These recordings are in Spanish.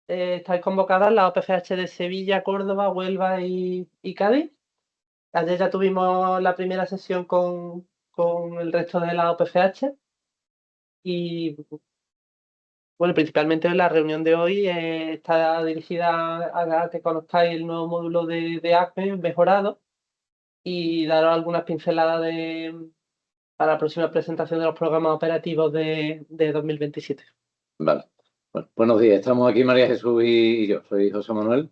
estáis convocadas las OPCH de Sevilla, Córdoba, Huelva y Cádiz. Ayer ya tuvimos la primera sesión con el resto de las OPCH y bueno, principalmente la reunión de hoy está dirigida a que conozcáis el nuevo módulo de ACME mejorado y daros algunas pinceladas para la próxima presentación de los programas operativos de 2027. Vale. Bueno, buenos días. Estamos aquí María Jesús y yo. Soy José Manuel.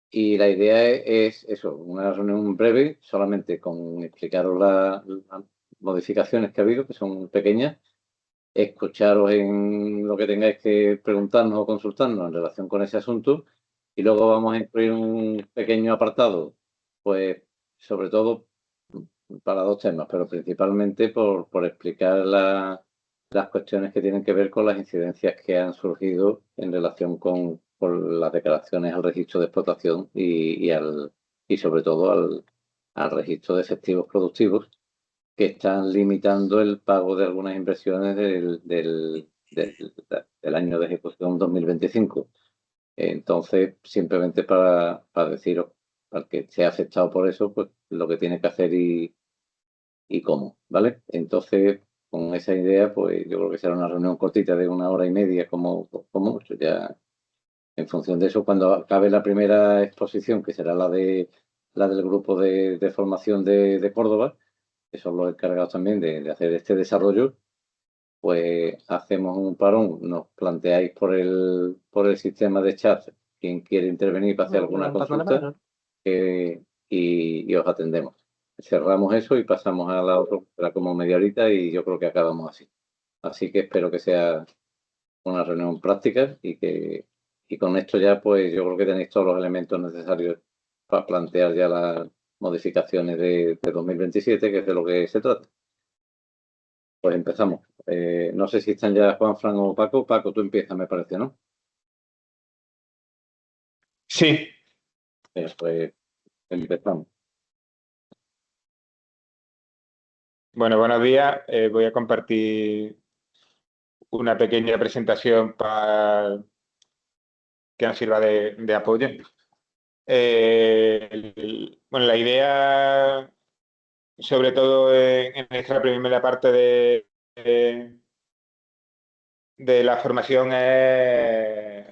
Y la idea es eso, una reunión breve, solamente con explicaros las modificaciones que ha habido, que son pequeñas, escucharos en lo que tengáis que preguntarnos o consultarnos en relación con ese asunto, y luego vamos a incluir un pequeño apartado, pues sobre todo para dos temas, pero principalmente por explicar las cuestiones que tienen que ver con las incidencias que han surgido en relación con las declaraciones al registro de explotación y sobre todo al registro de efectivos productivos, que están limitando el pago de algunas inversiones del año de ejecución 2025. Entonces, simplemente para deciros, para el que esté afectado por eso, pues lo que tiene que hacer y cómo, ¿vale? Entonces, con esa idea, pues yo creo que será una reunión cortita de 1 hora y media, como mucho. Ya en función de eso, cuando acabe la primera exposición, que será la del grupo de formación de Córdoba, que son los encargados también de hacer este desarrollo, pues hacemos un parón, nos planteáis por el sistema de chat quien quiere intervenir para hacer alguna Levantando la mano, consulta, y os atendemos. Cerramos eso y pasamos a la otra, será como media horita, y yo creo que acabamos así. Así que espero que sea una reunión práctica y con esto ya, pues yo creo que tenéis todos los elementos necesarios para plantear ya las modificaciones de 2027, que es de lo que se trata. Pues empezamos. No sé si están ya Juan, Fran o Paco. Paco, tú empiezas, me parece, ¿no? Sí. Pues empezamos. Bueno, buenos días. Voy a compartir una pequeña presentación para que nos sirva de apoyo. Bueno, la idea, sobre todo en esta primera parte de la formación, es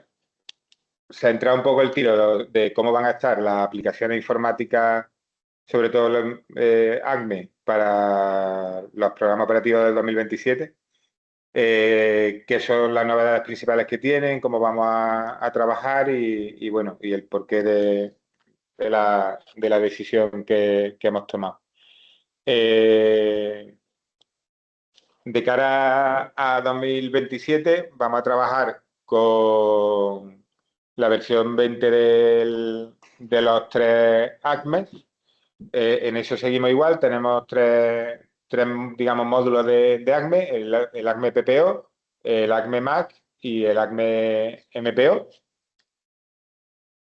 centrar un poco el tiro de cómo van a estar las aplicaciones informáticas, sobre todo los ACME, para los programas operativos del 2027. Qué son las novedades principales que tienen, cómo vamos a trabajar y bueno, y el porqué de la decisión que hemos tomado. De cara a 2027 vamos a trabajar con la versión 20 de los 3 ACME. En eso seguimos igual, tenemos tres digamos, módulos de ACME, el ACME PPO, el ACME MAC y el ACME MPO.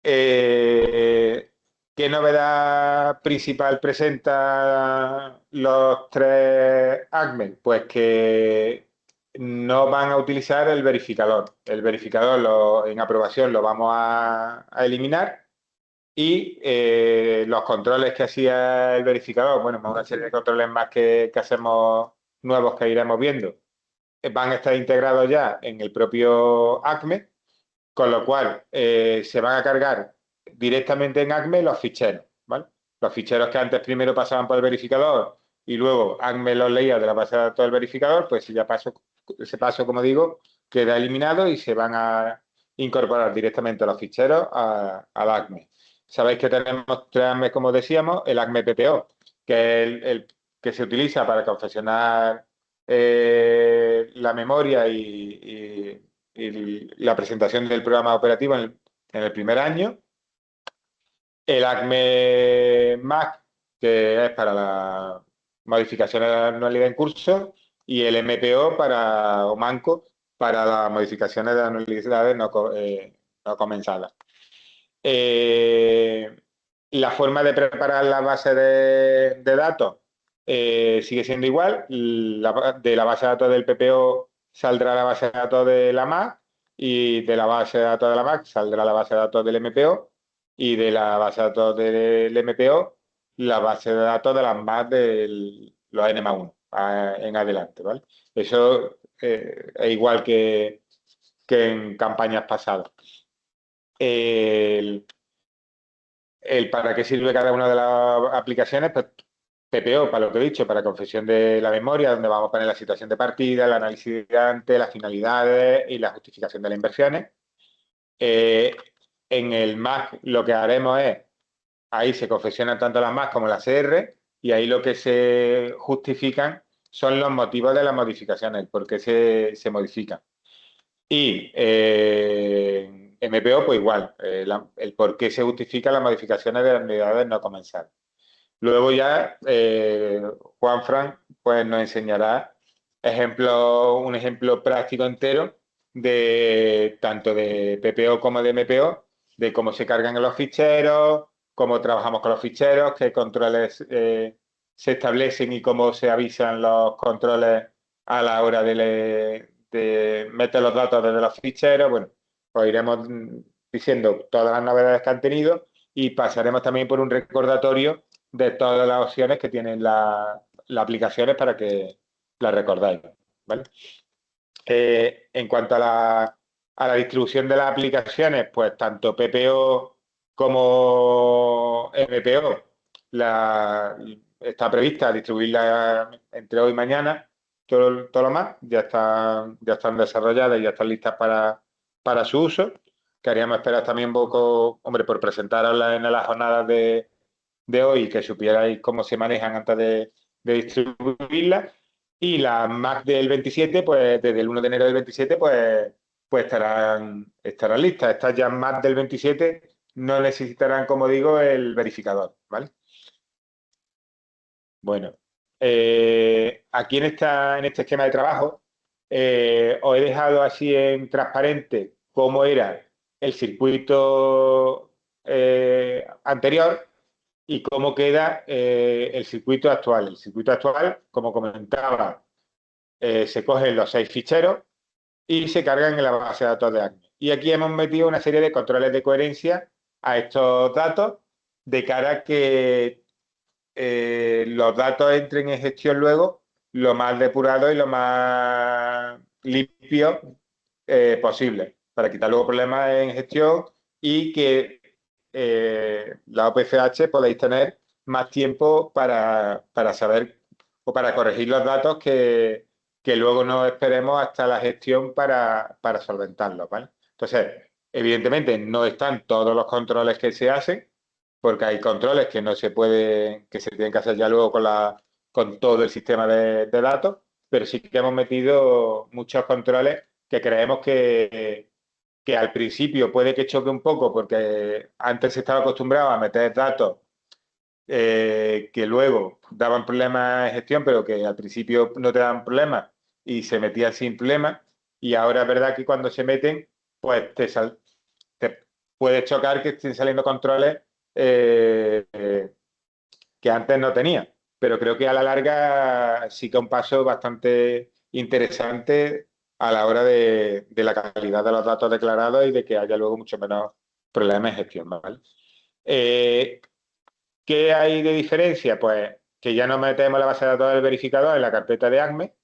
¿Qué novedad principal presenta los 3 ACME? Pues que no van a utilizar el verificador. El verificador en aprobación lo vamos a eliminar. Y los controles que hacía el verificador, bueno, una serie de controles más que hacemos nuevos que iremos viendo, van a estar integrados ya en el propio ACME, con lo cual se van a cargar directamente en ACME los ficheros, ¿vale? Los ficheros que antes primero pasaban por el verificador y luego ACME los leía de la base de datos del verificador, pues ese paso, como digo, queda eliminado y se van a incorporar directamente los ficheros al ACME. Sabéis que tenemos 3 ACME, como decíamos, el ACME PPO, que es el que se utiliza para confeccionar la memoria y la presentación del programa operativo en el primer año. El ACME MAC, que es para la modificación de la anualidad en curso, y el MPO o MANCO para las modificaciones de anualidades no comenzadas. La forma de preparar la base de datos sigue siendo igual. De la base de datos del PPO saldrá la base de datos de la MAC y de la base de datos de la MAC saldrá la base de datos del MPO y de la base de datos del MPO la base de datos de las MAC de los N+1 en adelante, ¿vale? Eso es igual que en campañas pasadas. El para qué sirve cada una de las aplicaciones, pues PPO, para lo que he dicho, para confesión de la memoria, donde vamos a poner la situación de partida, el análisis de antes, las finalidades y la justificación de las inversiones. En el MAC lo que haremos es, ahí se confeccionan tanto las MAC como las CR, y ahí lo que se justifican son los motivos de las modificaciones, el por qué se modifican. Y MPO, pues igual, el por qué se justifican las modificaciones de las unidades no comenzadas. Luego ya Juanfran pues, nos enseñará un ejemplo práctico entero de tanto de PPO como de MPO, de cómo se cargan los ficheros, cómo trabajamos con los ficheros, qué controles se establecen y cómo se avisan los controles a la hora de meter los datos desde los ficheros. Bueno, pues iremos diciendo todas las novedades que han tenido y pasaremos también por un recordatorio de todas las opciones que tienen las aplicaciones para que las recordáis, ¿vale? En cuanto a la distribución de las aplicaciones, pues tanto PPO como MPO está prevista distribuirla entre hoy y mañana, todo lo más, ya están desarrolladas y ya están listas para su uso. Queríamos esperar también un poco, hombre, por presentaroslas en las jornadas de hoy, que supierais cómo se manejan antes de distribuirlas. Y las Mac del 27, pues desde el 1 de enero del 27, pues estarán listas. Estas ya Mac del 27 no necesitarán, como digo, el verificador, ¿vale? Bueno, aquí en este esquema de trabajo os he dejado así en transparente cómo era el circuito anterior y cómo queda el circuito actual. El circuito actual, como comentaba, se cogen los 6 ficheros y se cargan en la base de datos de ACME. Y aquí hemos metido una serie de controles de coherencia a estos datos de cara a que los datos entren en gestión luego lo más depurado y lo más limpio posible, para quitar luego problemas en gestión y que la OPFH podáis tener más tiempo para saber o para corregir los datos que luego no esperemos hasta la gestión para solventarlos, ¿vale? Entonces, evidentemente no están todos los controles que se hacen, porque hay controles que no se pueden, que se tienen que hacer ya luego con todo el sistema de datos, pero sí que hemos metido muchos controles que creemos que al principio puede que choque un poco, porque antes se estaba acostumbrado a meter datos que luego daban problemas en gestión, pero que al principio no te daban problemas y se metían sin problemas. Y ahora es verdad que cuando se meten, pues te puede chocar que estén saliendo controles que antes no tenía. Pero creo que a la larga sí que un paso bastante interesante a la hora de la calidad de los datos declarados y de que haya luego mucho menos problemas en gestión, ¿vale? ¿Qué hay de diferencia? Pues que ya no metemos la base de datos del verificador en la carpeta de ACME.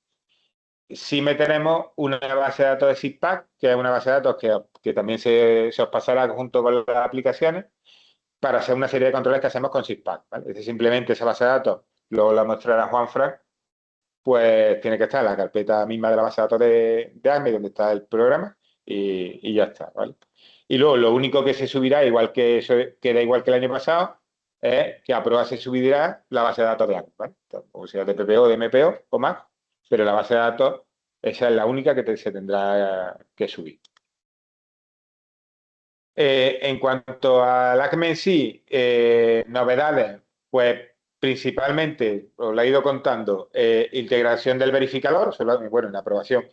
Sí meteremos una base de datos de SIGPAC, que es una base de datos que también se os pasará junto con las aplicaciones, para hacer una serie de controles que hacemos con SIGPAC, ¿vale? Es decir, simplemente esa base de datos, luego la mostrará Juanfran, pues tiene que estar en la carpeta misma de la base de datos de ACME, donde está el programa, y ya está, ¿vale? Y luego lo único que se subirá, igual que eso queda igual que el año pasado, es que a prueba se subirá la base de datos de ACME, ¿vale? O sea, de PPO, de MPO o más, pero la base de datos, esa es la única que se tendrá que subir. En cuanto al ACME en sí, novedades, pues principalmente, os la he ido contando, integración del verificador, bueno, en la aprobación,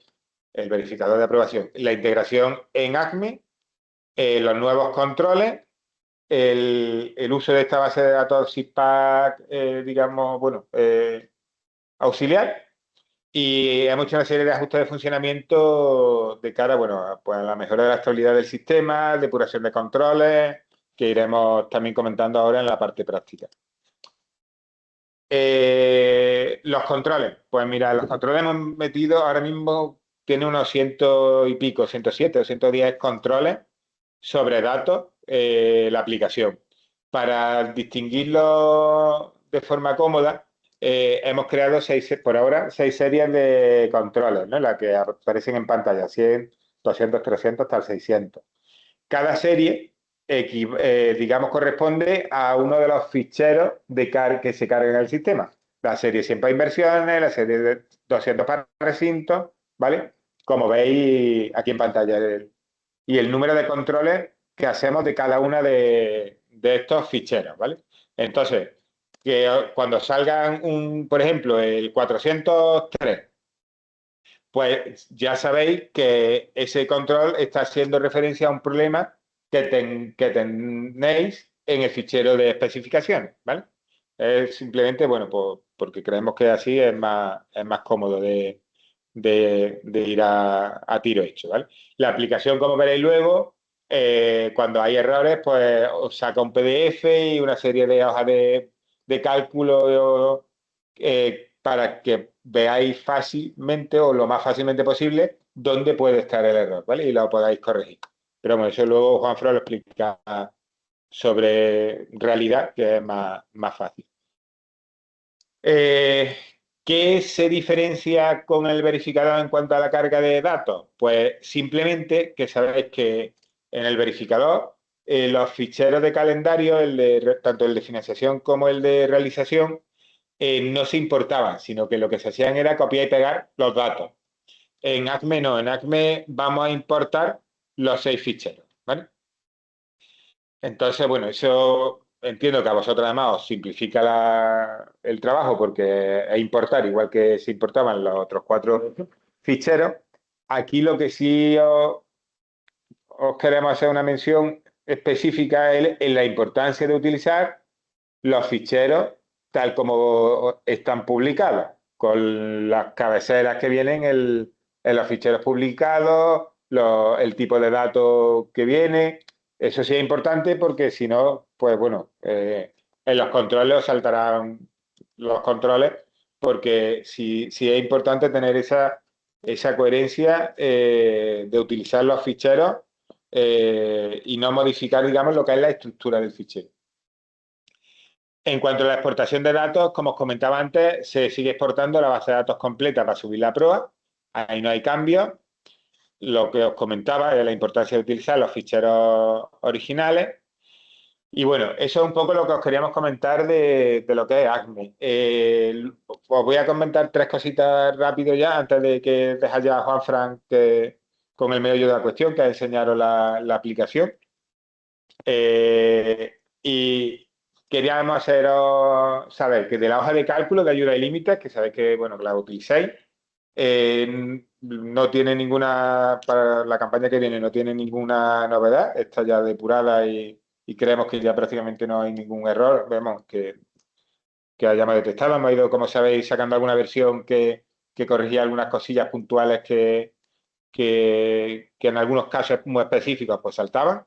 el verificador de aprobación, la integración en ACME, los nuevos controles, el uso de esta base de datos SIGPAC, digamos, bueno, auxiliar, Y hemos hecho una serie de ajustes de funcionamiento de cara, bueno, pues a la mejora de la estabilidad del sistema, depuración de controles, que iremos también comentando ahora en la parte práctica. Los controles, pues mira, los controles hemos metido, ahora mismo tiene unos 100 y pico, 107 o 110 controles sobre datos, la aplicación. Para distinguirlo de forma cómoda, hemos creado por ahora 6 series de controles, ¿no? Las que aparecen en pantalla, 100, 200, 300, hasta el 600. Cada serie, digamos, corresponde a uno de los ficheros que se cargan en el sistema. La serie 100 para inversiones, la serie de 200 para recintos, ¿vale? Como veis aquí en pantalla. Y el número de controles que hacemos de cada una de estos ficheros, ¿vale? Entonces, que cuando salgan por ejemplo, el 403, pues ya sabéis que ese control está haciendo referencia a un problema que tenéis en el fichero de especificaciones, ¿vale? Es simplemente, bueno, pues porque creemos que así es más cómodo de ir a tiro hecho, ¿vale? La aplicación, como veréis luego, cuando hay errores, pues os saca un PDF y una serie de hojas de cálculo para que veáis fácilmente o lo más fácilmente posible dónde puede estar el error, ¿vale? Y lo podáis corregir. Pero bueno, eso luego Juanfran lo explica sobre realidad, que es más fácil. ¿Qué se diferencia con el verificador en cuanto a la carga de datos? Pues simplemente que sabéis que en el verificador los ficheros de calendario, tanto el de financiación como el de realización, no se importaban, sino que lo que se hacían era copiar y pegar los datos. En ACME no, en ACME vamos a importar los 6 ficheros, ¿vale? Entonces, bueno, eso entiendo que a vosotros además os simplifica el trabajo porque es importar, igual que se importaban los otros 4 ficheros. Aquí lo que sí os queremos hacer una mención específica en la importancia de utilizar los ficheros tal como están publicados, con las cabeceras que vienen en los ficheros publicados, el tipo de datos que viene. Eso sí es importante porque si no, pues bueno, en los controles os saltarán los controles, porque sí es importante tener esa coherencia de utilizar los ficheros y no modificar, digamos, lo que es la estructura del fichero. En cuanto a la exportación de datos, como os comentaba antes, se sigue exportando la base de datos completa para subir la proa. Ahí no hay cambio. Lo que os comentaba es la importancia de utilizar los ficheros originales. Y bueno, eso es un poco lo que os queríamos comentar de lo que es ACME. Os voy a comentar 3 cositas rápido ya, antes de que dejar ya a Juanfran con el meollo de la cuestión, que es enseñaros la aplicación. Y queríamos haceros saber que de la hoja de cálculo de ayuda y límites, que sabéis que, bueno, que la utilicéis, no tiene ninguna, para la campaña que viene, no tiene ninguna novedad, está ya depurada y creemos que ya prácticamente no hay ningún error, vemos que hayamos detectado. Hemos ido, como sabéis, sacando alguna versión que corrigía algunas cosillas puntuales que en algunos casos muy específicos pues saltaban.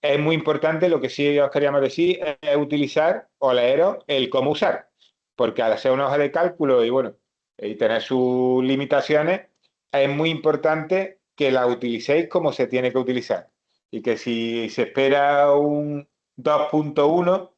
Es muy importante, lo que sí os queríamos decir, es utilizar o leeros el cómo usar, porque al hacer una hoja de cálculo y bueno, y tener sus limitaciones, es muy importante que la utilicéis como se tiene que utilizar. Y que si se espera un 2.1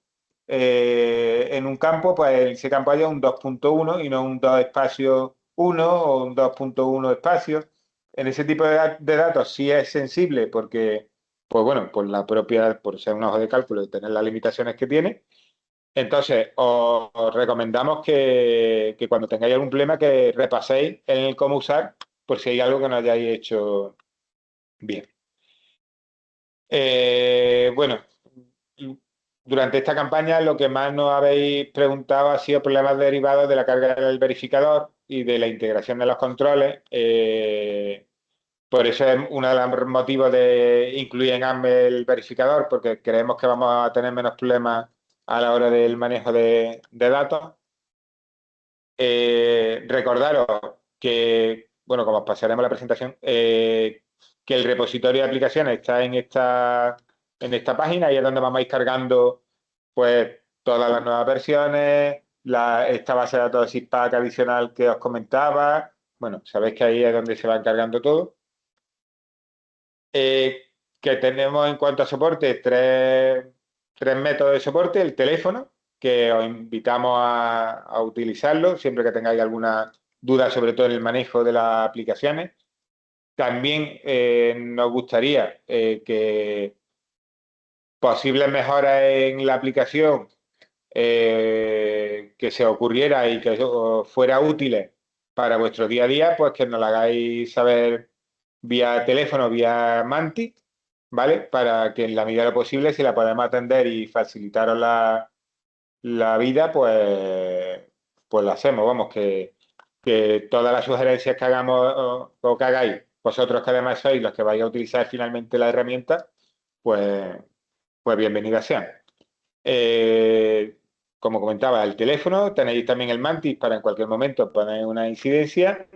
en un campo, pues ese campo haya un 2.1 y no un 2 espacio 1 o un 2.1 espacio. En ese tipo de datos sí es sensible porque pues bueno, por ser una hoja de cálculo y tener las limitaciones que tiene. Entonces, os recomendamos que cuando tengáis algún problema que repaséis en el cómo usar, por si hay algo que no hayáis hecho bien. Bueno, durante esta campaña lo que más nos habéis preguntado ha sido problemas derivados de la carga del verificador y de la integración de los controles. Por eso es uno de los motivos de incluir en AME el verificador, porque creemos que vamos a tener menos problemas a la hora del manejo de datos. Recordaros que, bueno, como os pasaremos la presentación, que el repositorio de aplicaciones está en esta página y es donde vamos a ir cargando pues todas las nuevas versiones, esta base de datos SIGPAC adicional que os comentaba. Bueno, sabéis que ahí es donde se va encargando todo. Que tenemos en cuanto a soporte tres métodos de soporte. El teléfono, que os invitamos a utilizarlo siempre que tengáis alguna duda, sobre todo en el manejo de las aplicaciones. También nos gustaría que posibles mejoras en la aplicación que se ocurriera y que os fuera útiles para vuestro día a día, pues que nos lo hagáis saber vía teléfono, vía Mantic, ¿vale? Para que en la medida de lo posible, si la podemos atender y facilitaros la vida, pues lo hacemos. Vamos, que todas las sugerencias que hagamos o que hagáis, vosotros que además sois los que vais a utilizar finalmente la herramienta, pues bienvenidas sean. Como comentaba, el teléfono, tenéis también el Mantis para en cualquier momento poner una incidencia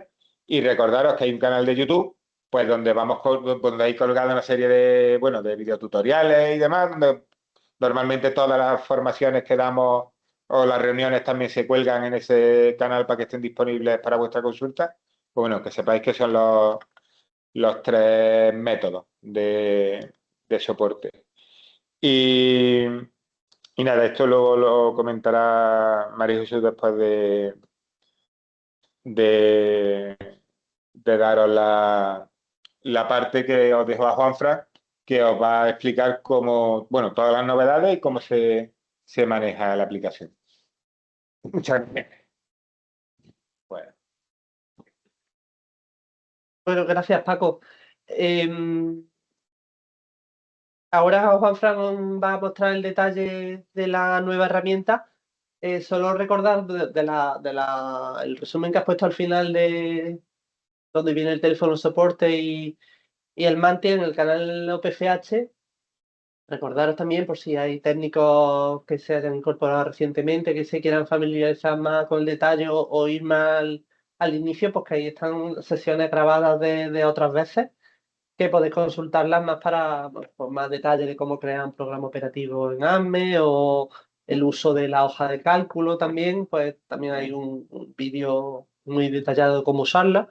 y recordaros que hay un canal de YouTube, pues donde donde hay colgado una serie de, bueno, de videotutoriales y demás, donde normalmente todas las formaciones que damos o las reuniones también se cuelgan en ese canal para que estén disponibles para vuestra consulta. Pues bueno, que sepáis que son los tres métodos de soporte. Y nada, esto luego lo comentará María Jesús después de, de daros la parte que os dejo a Juanfran, que os va a explicar cómo, bueno, todas las novedades y cómo se maneja la aplicación. Muchas gracias. Bueno, Bueno, gracias, Paco. Ahora Juanfran va a mostrar el detalle de la nueva herramienta. Solo recordar el resumen que has puesto al final de donde viene el teléfono soporte y el Manti en el canal OPFH. Recordaros también, por si hay técnicos que se hayan incorporado recientemente, que se quieran familiarizar más con el detalle o ir más al inicio, pues que ahí están sesiones grabadas de otras veces, que podéis consultarlas más para pues, más detalle de cómo crear un programa operativo en AME o el uso de la hoja de cálculo también, pues también hay un vídeo muy detallado de cómo usarla.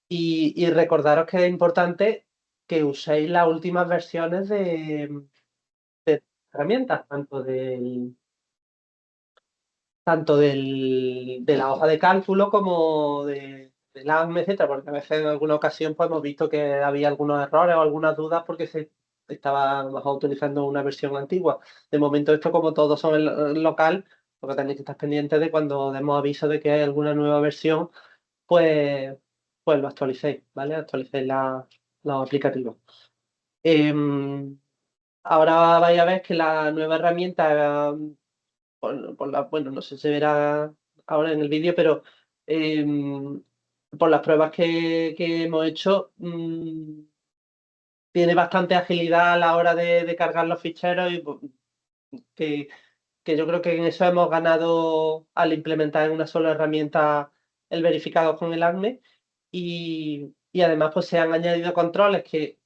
Y recordaros que es importante que uséis las últimas versiones de herramientas, de la hoja de cálculo como del AME, etcétera, porque a veces en alguna ocasión pues, hemos visto que había algunos errores o algunas dudas porque se estaba a lo mejor utilizando una versión antigua. De momento esto, como todos son en local, lo que tenéis que estar pendientes de cuando demos aviso de que hay alguna nueva versión, pues, pues lo actualicéis, ¿vale? Actualicéis los aplicativos. Ahora vais a ver que la nueva herramienta, bueno, no sé si se verá ahora en el vídeo, pero por las pruebas que hemos hecho, tiene bastante agilidad a la hora de cargar los ficheros y pues, que, que yo creo que en eso hemos ganado al implementar en una sola herramienta el verificado con el ACME y además pues se han añadido controles que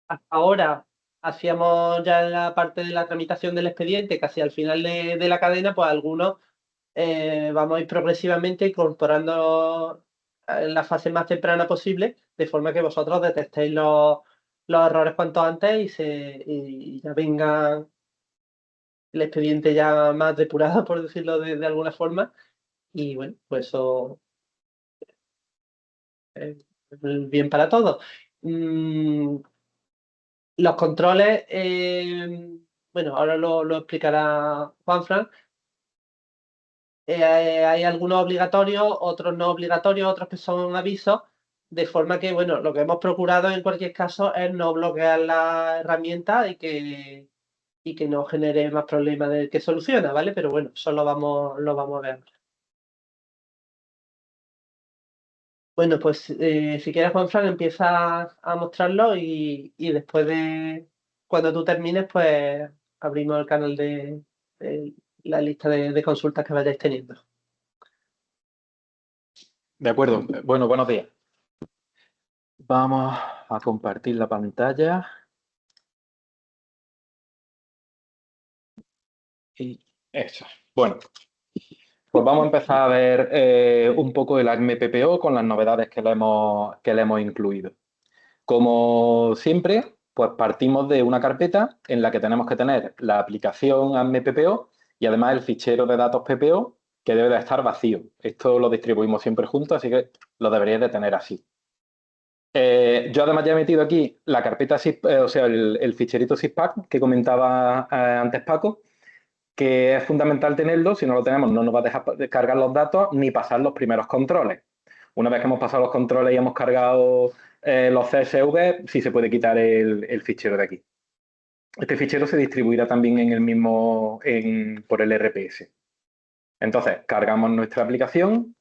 hasta ahora hacíamos ya la parte de la tramitación del expediente, casi al final de la cadena, pues algunos vamos a ir progresivamente incorporando en la fase más temprana posible, de forma que vosotros detectéis los errores cuanto antes y ya venga el expediente ya más depurado, por decirlo de alguna forma. Y bueno, pues eso es bien para todos. Los controles, bueno, ahora lo explicará Juanfran. Hay algunos obligatorios, otros no obligatorios, otros que son avisos, de forma que, bueno, lo que hemos procurado en cualquier caso es no bloquear la herramienta y que no genere más problemas del que soluciona, ¿vale? Pero bueno, eso lo vamos a ver. Bueno, pues si quieres, Juanfran, empieza a mostrarlo y después cuando tú termines, pues abrimos el canal de la lista de consultas que vayáis teniendo. De acuerdo. Bueno, buenos días. Vamos a compartir la pantalla. Y eso. Bueno, pues vamos a empezar a ver un poco el ACME PPO con las novedades que le hemos incluido. Como siempre, pues partimos de una carpeta en la que tenemos que tener la aplicación ACME PPO y además el fichero de datos PPO que debe de estar vacío. Esto lo distribuimos siempre juntos, así que lo deberíais de tener así. Yo además ya he metido aquí la carpeta, o sea, el ficherito SysPack que comentaba antes Paco, que es fundamental tenerlo. Si no lo tenemos, no nos va a dejar cargar los datos ni pasar los primeros controles. Una vez que hemos pasado los controles y hemos cargado los CSV, sí se puede quitar el fichero de aquí. Este fichero se distribuirá también en el mismo, por el RPS. Entonces, cargamos nuestra aplicación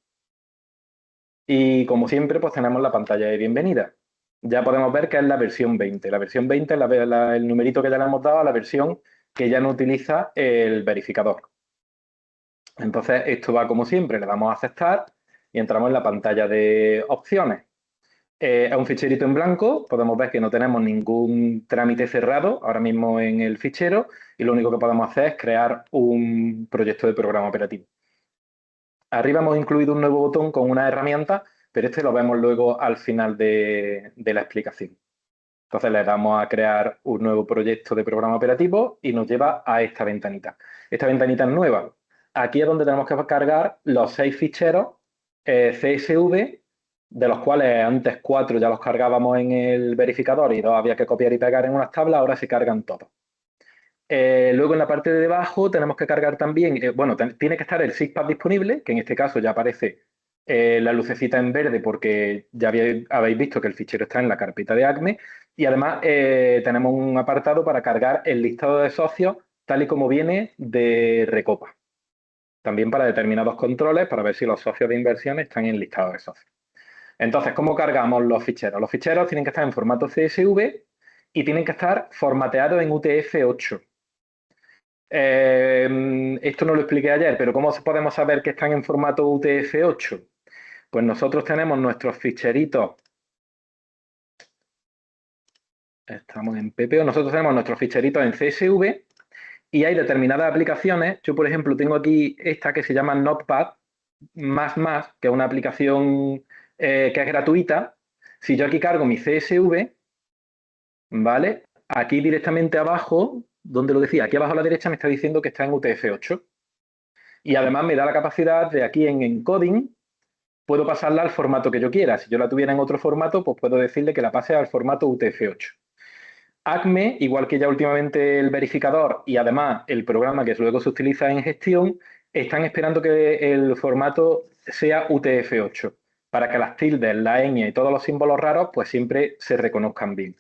y, como siempre, pues tenemos la pantalla de bienvenida. Ya podemos ver que es la versión 20. La versión 20 es el numerito que ya le hemos dado a la versión que ya no utiliza el verificador. Entonces, esto va como siempre, le damos a aceptar y entramos en la pantalla de opciones. Es un ficherito en blanco, podemos ver que no tenemos ningún trámite cerrado ahora mismo en el fichero y lo único que podemos hacer es crear un proyecto de programa operativo. Arriba hemos incluido un nuevo botón con una herramienta, pero este lo vemos luego al final de la explicación. Entonces le damos a crear un nuevo proyecto de programa operativo y nos lleva a esta ventanita. Esta ventanita es nueva. Aquí es donde tenemos que cargar los 6 ficheros CSV, de los cuales antes 4 ya los cargábamos en el verificador y 2 había que copiar y pegar en unas tablas, ahora se cargan todos. Luego en la parte de debajo tenemos que cargar también, bueno, tiene que estar el SysPack disponible, que en este caso ya aparece la lucecita en verde porque ya habéis visto que el fichero está en la carpeta de ACME y además tenemos un apartado para cargar el listado de socios tal y como viene de Recopa. También para determinados controles para ver si los socios de inversión están en el listado de socios. Entonces, ¿cómo cargamos los ficheros? Los ficheros tienen que estar en formato CSV y tienen que estar formateados en UTF-8. Esto no lo expliqué ayer, pero ¿cómo podemos saber que están en formato UTF-8? Pues nosotros tenemos nuestros ficheritos. Estamos en PPO. Nosotros tenemos nuestros ficheritos en CSV y hay determinadas aplicaciones. Yo, por ejemplo, tengo aquí esta que se llama Notepad++, que es una aplicación que es gratuita. Si yo aquí cargo mi CSV, ¿vale? Aquí directamente abajo, donde lo decía, aquí abajo a la derecha me está diciendo que está en UTF-8. Y además me da la capacidad de aquí en encoding, puedo pasarla al formato que yo quiera. Si yo la tuviera en otro formato, pues puedo decirle que la pase al formato UTF-8. ACME, igual que ya últimamente el verificador y además el programa que luego se utiliza en gestión, están esperando que el formato sea UTF-8 para que las tildes, la ñ y todos los símbolos raros pues siempre se reconozcan bien.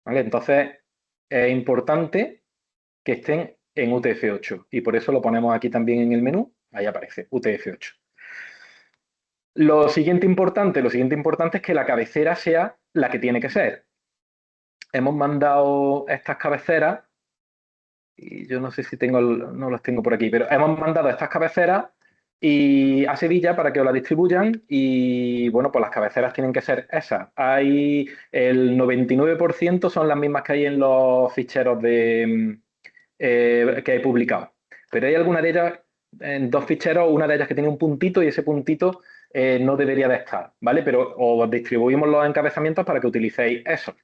¿Vale? Entonces es importante que estén en UTF-8 y por eso lo ponemos aquí también en el menú, ahí aparece UTF-8. Lo siguiente importante es que la cabecera sea la que tiene que ser. Hemos mandado estas cabeceras, y yo no sé si no las tengo por aquí, pero hemos mandado estas cabeceras a Sevilla para que os las distribuyan y bueno, pues las cabeceras tienen que ser esas. Hay el 99% son las mismas que hay en los ficheros que he publicado. Pero hay alguna de ellas, en 2 ficheros, una de ellas que tiene un puntito y ese puntito no debería de estar, ¿vale? Pero os distribuimos los encabezamientos para que utilicéis eso.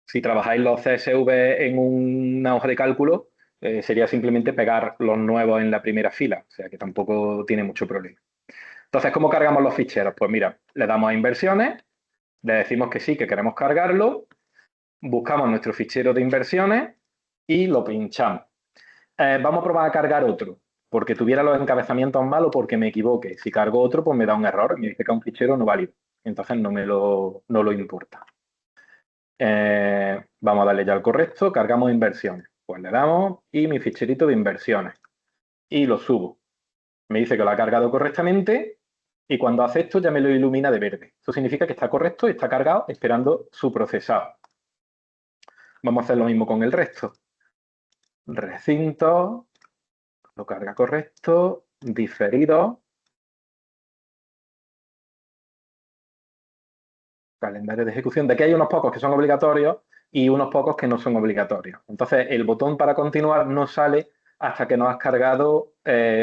Si trabajáis los CSV en una hoja de cálculo, sería simplemente pegar los nuevos en la primera fila, o sea que tampoco tiene mucho problema. Entonces, ¿cómo cargamos los ficheros? Pues mira, le damos a inversiones, le decimos que sí, que queremos cargarlo, buscamos nuestro fichero de inversiones y lo pinchamos. Vamos a probar a cargar otro, porque tuviera los encabezamientos mal o porque me equivoque. Si cargo otro, pues me da un error, me dice que es un fichero no válido. Entonces no lo importa. Vamos a darle ya al correcto, cargamos inversiones. Pues le damos y mi ficherito de inversiones. Y lo subo. Me dice que lo ha cargado correctamente y cuando acepto ya me lo ilumina de verde. Eso significa que está correcto y está cargado esperando su procesado. Vamos a hacer lo mismo con el resto. Recinto, lo carga correcto, diferido, calendario de ejecución, de que hay unos pocos que son obligatorios y unos pocos que no son obligatorios. Entonces, el botón para continuar no sale hasta que no has cargado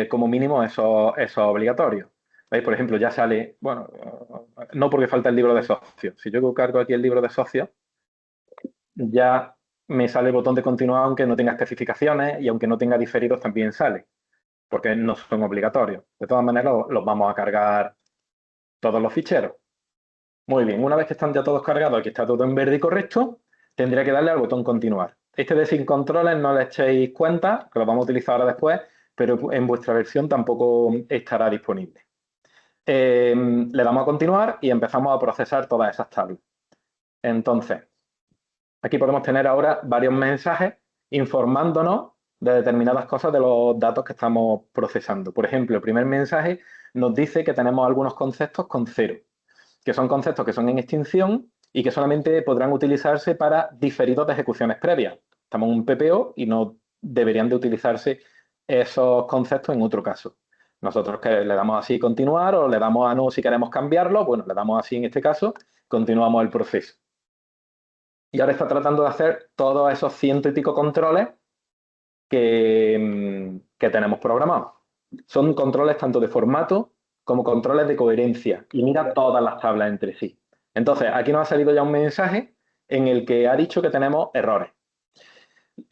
como mínimo esos obligatorios. ¿Veis? Por ejemplo, ya sale, bueno, no porque falta el libro de socios. Si yo cargo aquí el libro de socios, ya me sale el botón de continuar aunque no tenga especificaciones y aunque no tenga diferidos también sale, porque no son obligatorios. De todas maneras, los vamos a cargar todos los ficheros. Muy bien, una vez que están ya todos cargados, aquí está todo en verde y correcto, tendría que darle al botón continuar. Este de sin controles no le echéis cuenta, que lo vamos a utilizar ahora después, pero en vuestra versión tampoco estará disponible. Le damos a continuar y empezamos a procesar todas esas tablas. Entonces, aquí podemos tener ahora varios mensajes informándonos de determinadas cosas de los datos que estamos procesando. Por ejemplo, el primer mensaje nos dice que tenemos algunos conceptos con 0, que son conceptos que son en extinción y que solamente podrán utilizarse para diferidos de ejecuciones previas. Estamos en un PPO y no deberían de utilizarse esos conceptos en otro caso. Nosotros que le damos así continuar o le damos a no si queremos cambiarlo, bueno, le damos así en este caso, continuamos el proceso. Y ahora está tratando de hacer todos esos ciento y pico controles que tenemos programados. Son controles tanto de formato como controles de coherencia. Y mira todas las tablas entre sí. Entonces, aquí nos ha salido ya un mensaje en el que ha dicho que tenemos errores.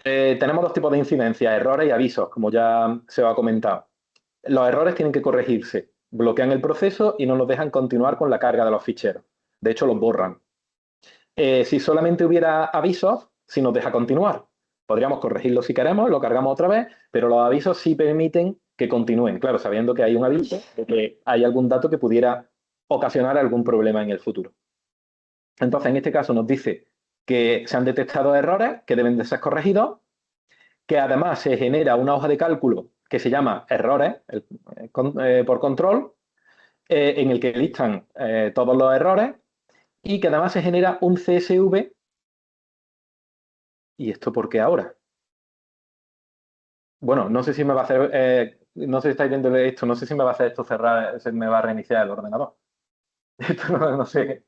Tenemos dos tipos de incidencias, errores y avisos, como ya se os ha comentado. Los errores tienen que corregirse. Bloquean el proceso y no nos dejan continuar con la carga de los ficheros. De hecho, los borran. Si solamente hubiera avisos, sí nos deja continuar. Podríamos corregirlo si queremos, lo cargamos otra vez, pero los avisos sí permiten que continúen, claro, sabiendo que hay un aviso de que hay algún dato que pudiera ocasionar algún problema en el futuro. Entonces, en este caso nos dice que se han detectado errores que deben de ser corregidos, que además se genera una hoja de cálculo que se llama errores por control, en el que listan todos los errores y que además se genera un CSV. ¿Y esto por qué ahora? Bueno, no sé si me va a hacer, no sé si estáis viendo esto, no sé si me va a hacer esto cerrar, se me va a reiniciar el ordenador. Esto no sé.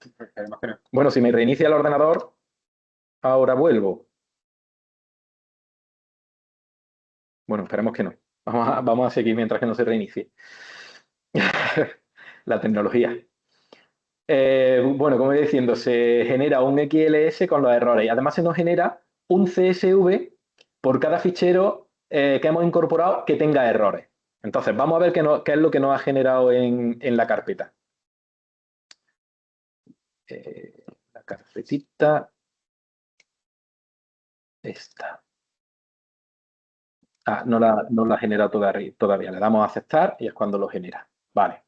Bueno, si me reinicia el ordenador, ahora vuelvo. Bueno, esperemos que no. Vamos a seguir mientras que no se reinicie. La tecnología. Bueno, como iba diciendo, se genera un XLS con los errores y además se nos genera un CSV por cada fichero que hemos incorporado que tenga errores. Entonces, vamos a ver qué es lo que nos ha generado en la carpeta. La carpetita. Esta. No la ha generado todavía. Le damos a aceptar y es cuando lo genera. Vale.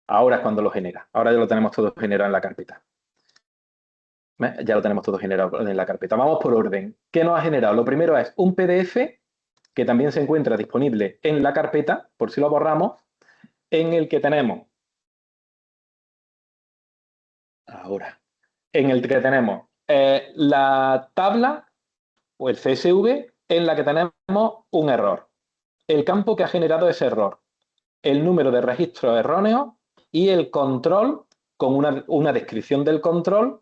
Ahora es cuando lo genera. Ahora ya lo tenemos todo generado en la carpeta. Ya lo tenemos todo generado en la carpeta. Vamos por orden. ¿Qué nos ha generado? Lo primero es un PDF que también se encuentra disponible en la carpeta, por si lo borramos, en el que tenemos, ahora, en el que tenemos la tabla o el CSV en la que tenemos un error, el campo que ha generado ese error, el número de registros erróneos y el control con una descripción del control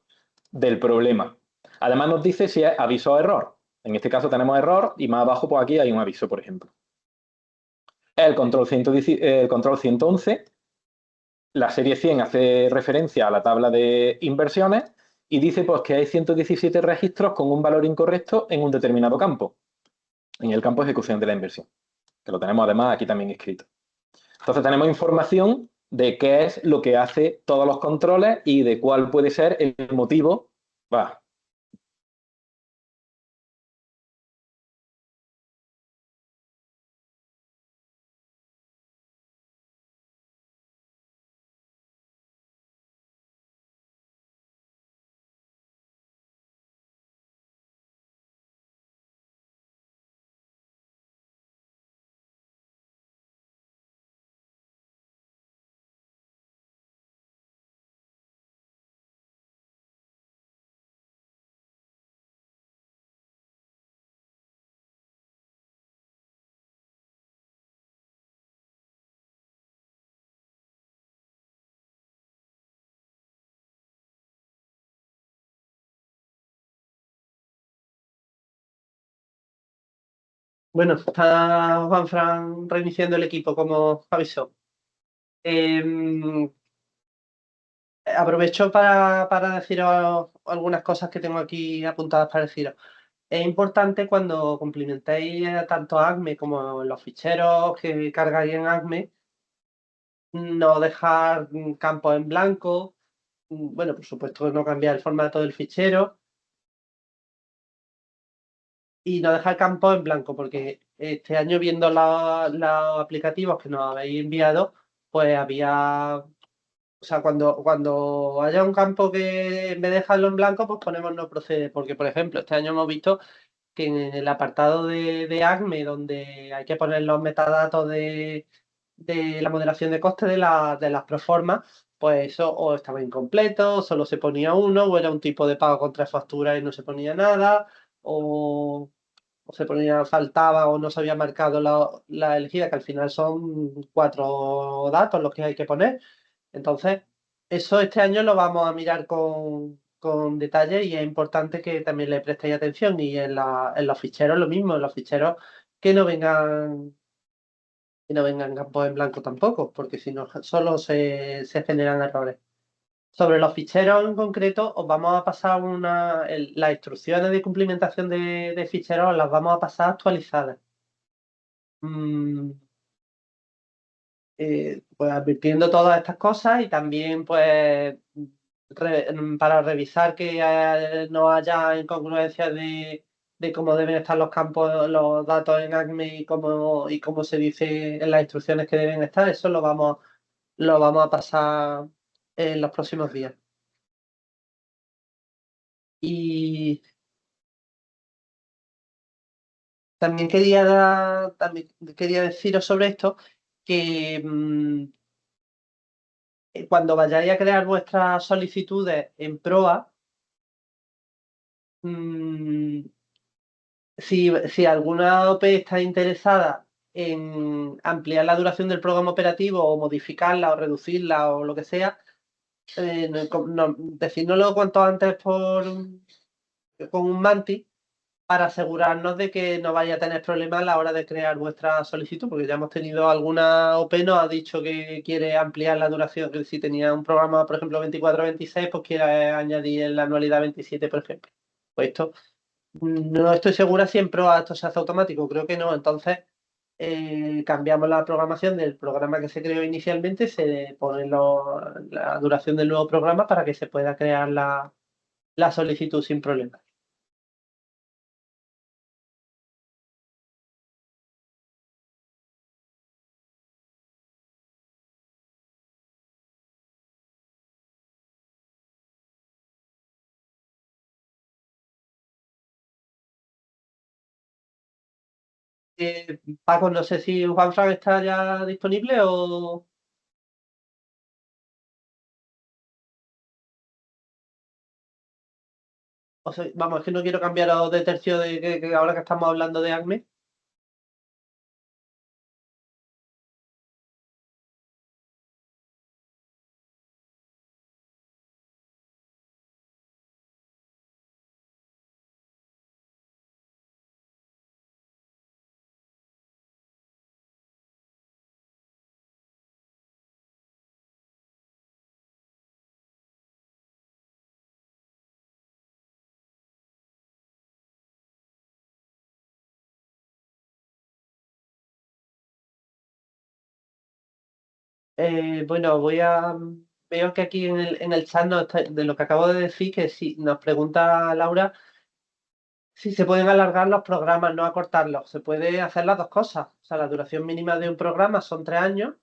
del problema. Además nos dice si es aviso o error. En este caso tenemos error y más abajo pues aquí hay un aviso, por ejemplo. El control 111, la serie 100 hace referencia a la tabla de inversiones y dice pues que hay 117 registros con un valor incorrecto en un determinado campo, en el campo de ejecución de la inversión, que lo tenemos además aquí también escrito. Entonces tenemos información de qué es lo que hace todos los controles y de cuál puede ser el motivo. Bueno, está Juanfran reiniciando el equipo, como avisó. Aprovecho para deciros algunas cosas que tengo aquí apuntadas para deciros. Es importante cuando cumplimentéis tanto ACME como los ficheros que cargáis en ACME, no dejar campos en blanco. Bueno, por supuesto, no cambiar el formato del fichero y no dejar campos en blanco, porque este año viendo los aplicativos que nos habéis enviado, pues había, o sea, cuando haya un campo que en vez de dejarlo en blanco, pues ponemos no procede, porque por ejemplo, este año hemos visto que en el apartado de ACME, donde hay que poner los metadatos de la moderación de costes de las proformas, pues eso o estaba incompleto, o solo se ponía uno, o era un tipo de pago contra factura y no se ponía nada, o se ponía, faltaba o no se había marcado la elegida, que al final son 4 datos los que hay que poner. Entonces, eso este año lo vamos a mirar con detalle y es importante que también le prestéis atención. Y en los ficheros lo mismo, en los ficheros que no vengan, que no vengan campos en blanco tampoco, porque si no, solo se generan errores. Sobre los ficheros en concreto, os vamos a pasar las instrucciones de cumplimentación de ficheros, las vamos a pasar actualizadas. Mm, pues advirtiendo todas estas cosas y también pues para revisar que no haya incongruencias de cómo deben estar los campos, los datos en ACME y cómo se dice en las instrucciones que deben estar, eso lo vamos a pasar en los próximos días. Y también quería deciros sobre esto que cuando vayáis a crear vuestras solicitudes en Proa, mm, si alguna OP está interesada en ampliar la duración del programa operativo o modificarla o reducirla o lo que sea, decídnoslo cuanto antes con un manti para asegurarnos de que no vaya a tener problemas a la hora de crear vuestra solicitud, porque ya hemos tenido alguna OP, nos ha dicho que quiere ampliar la duración, que si tenía un programa, por ejemplo, 24-26, pues quiere añadir la anualidad 27, por ejemplo. Pues esto, no estoy segura si en Proa esto se hace automático, creo que no, entonces cambiamos la programación del programa que se creó inicialmente, se pone la duración del nuevo programa para que se pueda crear la solicitud sin problema. Paco, no sé si Juanfran está ya disponible vamos, es que no quiero cambiaros de tercio que ahora que estamos hablando de ACME. Bueno, veo que aquí en el chat de lo que acabo de decir, que si nos pregunta Laura si se pueden alargar los programas, no acortarlos. Se puede hacer las dos cosas. O sea, la duración mínima de un programa son 3 años.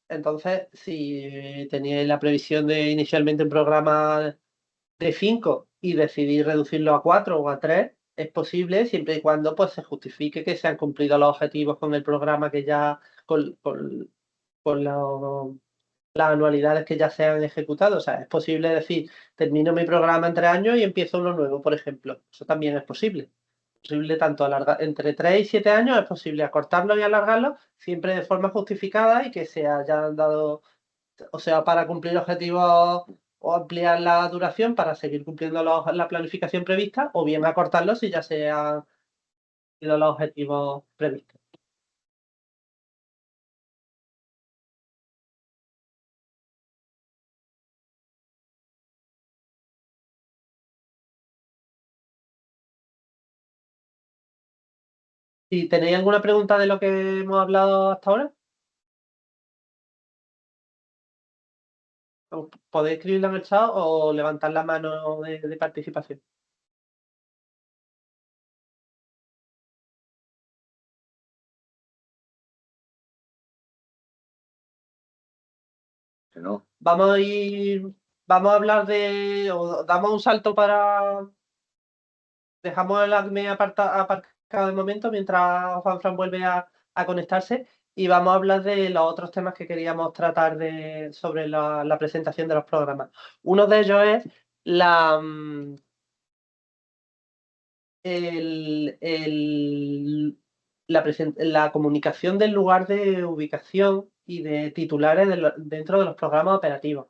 Entonces, si teníais la previsión de inicialmente un programa de 5 y decidís reducirlo a 4 o a 3, es posible siempre y cuando pues, se justifique que se han cumplido los objetivos con el programa que ya, con las anualidades que ya se han ejecutado. O sea, es posible decir, termino mi programa en 3 años y empiezo uno nuevo, por ejemplo. Eso también es posible. Posible tanto alargar entre 3 y 7 años, es posible acortarlo y alargarlo siempre de forma justificada y que se hayan dado, o sea, para cumplir objetivos o ampliar la duración para seguir cumpliendo la planificación prevista, o bien acortarlo si ya se ha los objetivos previstos. Si tenéis alguna pregunta de lo que hemos hablado hasta ahora, podéis escribirla en el chat o levantar la mano de participación. Si no, Vamos a hablar o damos un salto dejamos el ACME aparcado de momento mientras Juanfran vuelve a conectarse y vamos a hablar de los otros temas que queríamos tratar sobre la presentación de los programas. Uno de ellos es la comunicación del lugar de ubicación y de titulares dentro de los programas operativos.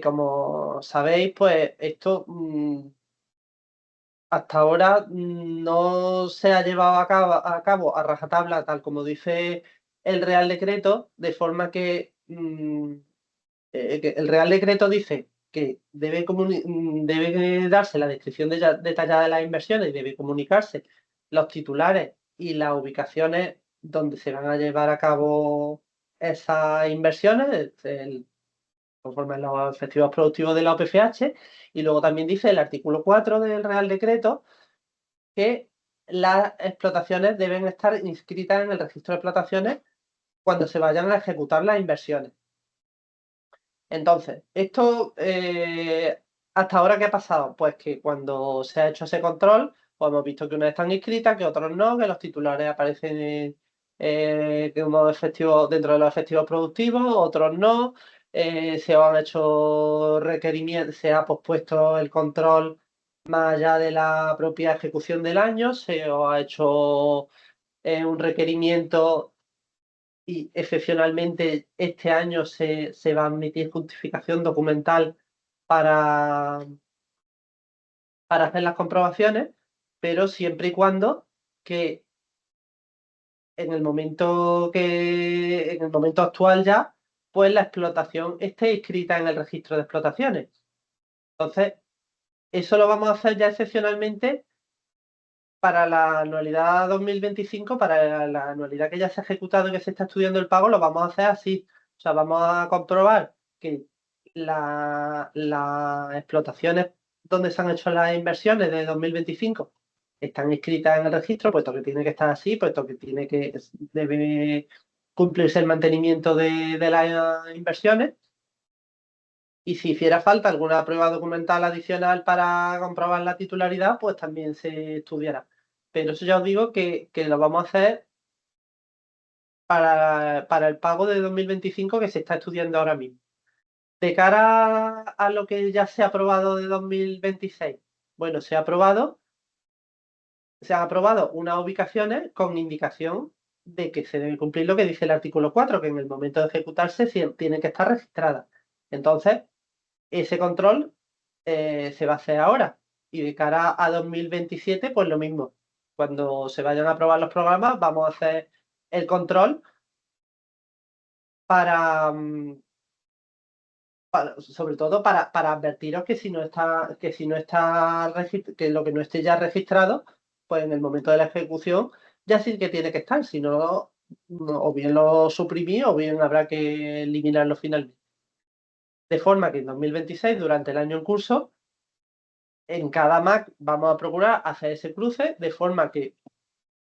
Como sabéis, pues esto hasta ahora no se ha llevado a cabo a rajatabla, tal como dice el Real Decreto, de forma que el Real Decreto dice que debe darse la descripción detallada de las inversiones y debe comunicarse los titulares y las ubicaciones donde se van a llevar a cabo esas inversiones, conforme a los efectivos productivos de la OPFH, y luego también dice el artículo 4 del Real Decreto que las explotaciones deben estar inscritas en el registro de explotaciones cuando se vayan a ejecutar las inversiones. Entonces, esto, ¿hasta ahora qué ha pasado? Pues que cuando se ha hecho ese control, pues hemos visto que unas están inscritas, que otros no, que los titulares aparecen dentro de los efectivos productivos, otros no, se han hecho requerimientos, se ha pospuesto el control más allá de la propia ejecución del año, se ha hecho un requerimiento y excepcionalmente este año se va a admitir justificación documental para hacer las comprobaciones, pero siempre y cuando que en el momento actual ya, pues la explotación esté inscrita en el registro de explotaciones. Entonces, eso lo vamos a hacer ya excepcionalmente para la anualidad 2025, para la anualidad que ya se ha ejecutado y que se está estudiando el pago, lo vamos a hacer así. O sea, vamos a comprobar que las explotaciones donde se han hecho las inversiones de 2025 están inscritas en el registro, puesto que tiene que estar así, puesto que debe cumplirse el mantenimiento de las inversiones. Y si hiciera falta alguna prueba documental adicional para comprobar la titularidad, pues también se estudiará. Pero eso ya os digo que lo vamos a hacer para el pago de 2025 que se está estudiando ahora mismo. De cara a lo que ya se ha aprobado de 2026, bueno, se han aprobado unas ubicaciones con indicación de que se debe cumplir lo que dice el artículo 4, que en el momento de ejecutarse tiene que estar registrada. Entonces, ese control se va a hacer ahora. Y de cara a 2027, pues lo mismo. Cuando se vayan a aprobar los programas, vamos a hacer el control para sobre todo para advertiros que si no está, que lo que no esté ya registrado, pues en el momento de la ejecución ya sí que tiene que estar, si no, o bien lo suprimí o bien habrá que eliminarlo finalmente. De forma que en 2026, durante el año en curso, en cada Mac vamos a procurar hacer ese cruce de forma que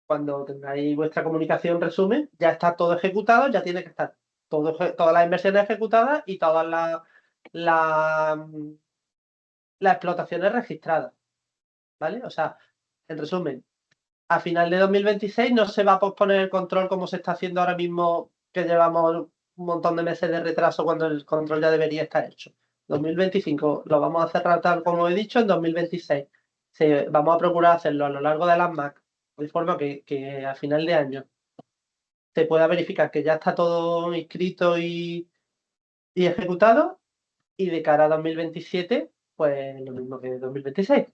cuando tengáis vuestra comunicación resumen, ya está todo ejecutado, ya tiene que estar todas las inversiones ejecutadas y todas las explotaciones registradas. ¿Vale? O sea, en resumen, a final de 2026 no se va a posponer el control como se está haciendo ahora mismo, que llevamos un montón de meses de retraso cuando el control ya debería estar hecho. 2025 lo vamos a cerrar tal como he dicho, en 2026 vamos a procurar hacerlo a lo largo de las MAC, de forma que a final de año se pueda verificar que ya está todo inscrito y ejecutado, y de cara a 2027, pues lo mismo que 2026.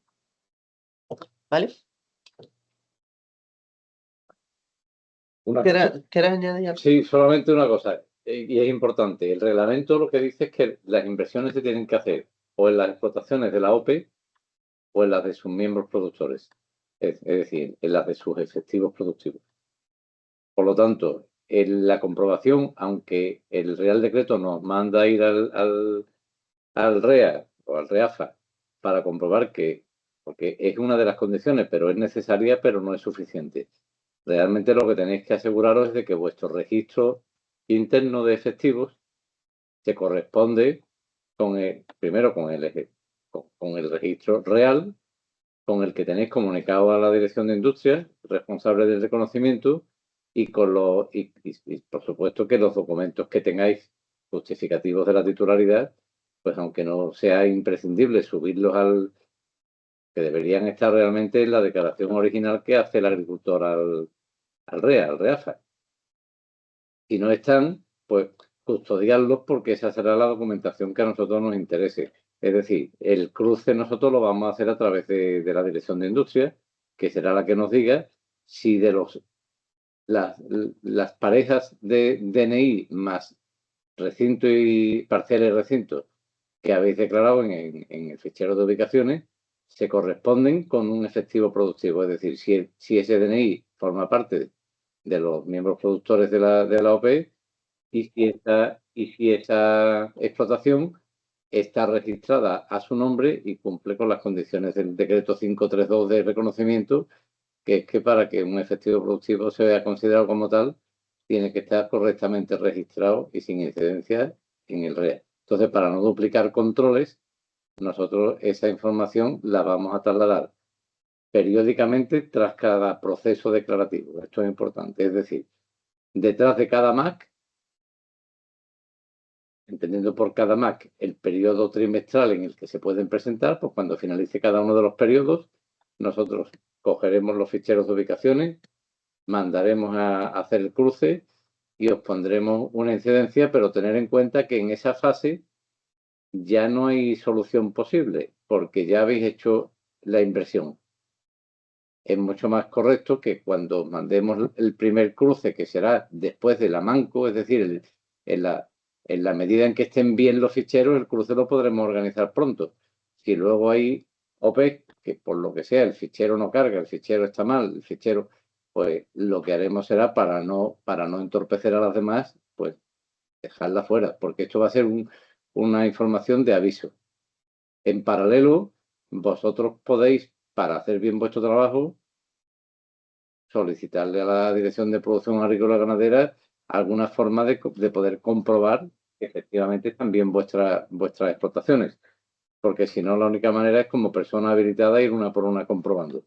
¿Vale? Una ¿Quieres añadir algo? Sí, solamente una cosa, y es importante. El reglamento lo que dice es que las inversiones se tienen que hacer o en las explotaciones de la OPE o en las de sus miembros productores, es decir, en las de sus efectivos productivos. Por lo tanto, en la comprobación, aunque el Real Decreto nos manda a ir al REA o al REAFA para comprobar porque es una de las condiciones, pero es necesaria, pero no es suficiente. Realmente lo que tenéis que aseguraros es de que vuestro registro interno de efectivos se corresponde primero con el registro real, con el que tenéis comunicado a la Dirección de Industria, responsable del reconocimiento, y por supuesto que los documentos que tengáis justificativos de la titularidad, pues aunque no sea imprescindible subirlos que deberían estar realmente en la declaración original que hace el agricultor al REAFA. Si no están, pues custodiarlos porque esa será la documentación que a nosotros nos interese. Es decir, el cruce nosotros lo vamos a hacer a través de la Dirección de Industria, que será la que nos diga si de las parejas de DNI más recinto y parciales recintos que habéis declarado en el fichero de ubicaciones se corresponden con un efectivo productivo. Es decir, si ese DNI forma parte de los miembros productores de la OPE y si esa explotación está registrada a su nombre y cumple con las condiciones del decreto 532 de reconocimiento, que es que para que un efectivo productivo se vea considerado como tal, tiene que estar correctamente registrado y sin incidencias en el REA. Entonces, para no duplicar controles, nosotros esa información la vamos a trasladar periódicamente tras cada proceso declarativo. Esto es importante. Es decir, detrás de cada MAC, entendiendo por cada MAC el periodo trimestral en el que se pueden presentar, pues cuando finalice cada uno de los periodos, nosotros cogeremos los ficheros de ubicaciones, mandaremos a hacer el cruce y os pondremos una incidencia, pero tener en cuenta que en esa fase ya no hay solución posible, porque ya habéis hecho la inversión. Es mucho más correcto que cuando mandemos el primer cruce, que será después de la manco, es decir, en la medida en que estén bien los ficheros, el cruce lo podremos organizar pronto. Si luego hay OPE, que por lo que sea el fichero no carga, el fichero está mal, el fichero, pues lo que haremos será para no entorpecer a las demás, pues dejarla fuera, porque esto va a ser una información de aviso. En paralelo, vosotros podéis, para hacer bien vuestro trabajo, solicitarle a la Dirección de Producción Agrícola y Ganadera alguna forma de poder comprobar que efectivamente están bien vuestras explotaciones. Porque si no, la única manera es como persona habilitada ir una por una comprobando.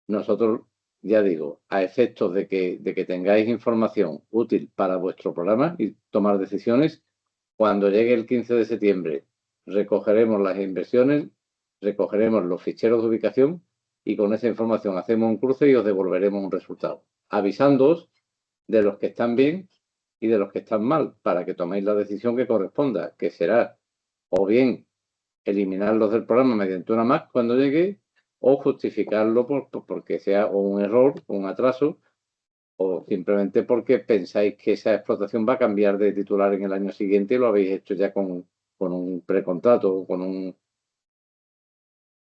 Nosotros, ya digo, a efectos de que tengáis información útil para vuestro programa y tomar decisiones, cuando llegue el 15 de septiembre recogeremos las inversiones, recogeremos los ficheros de ubicación y con esa información hacemos un cruce y os devolveremos un resultado, avisándoos de los que están bien y de los que están mal, para que toméis la decisión que corresponda, que será o bien eliminarlos del programa mediante una MAC cuando llegue, o justificarlo porque sea o un error, o un atraso, o simplemente porque pensáis que esa explotación va a cambiar de titular en el año siguiente y lo habéis hecho ya con un precontrato o con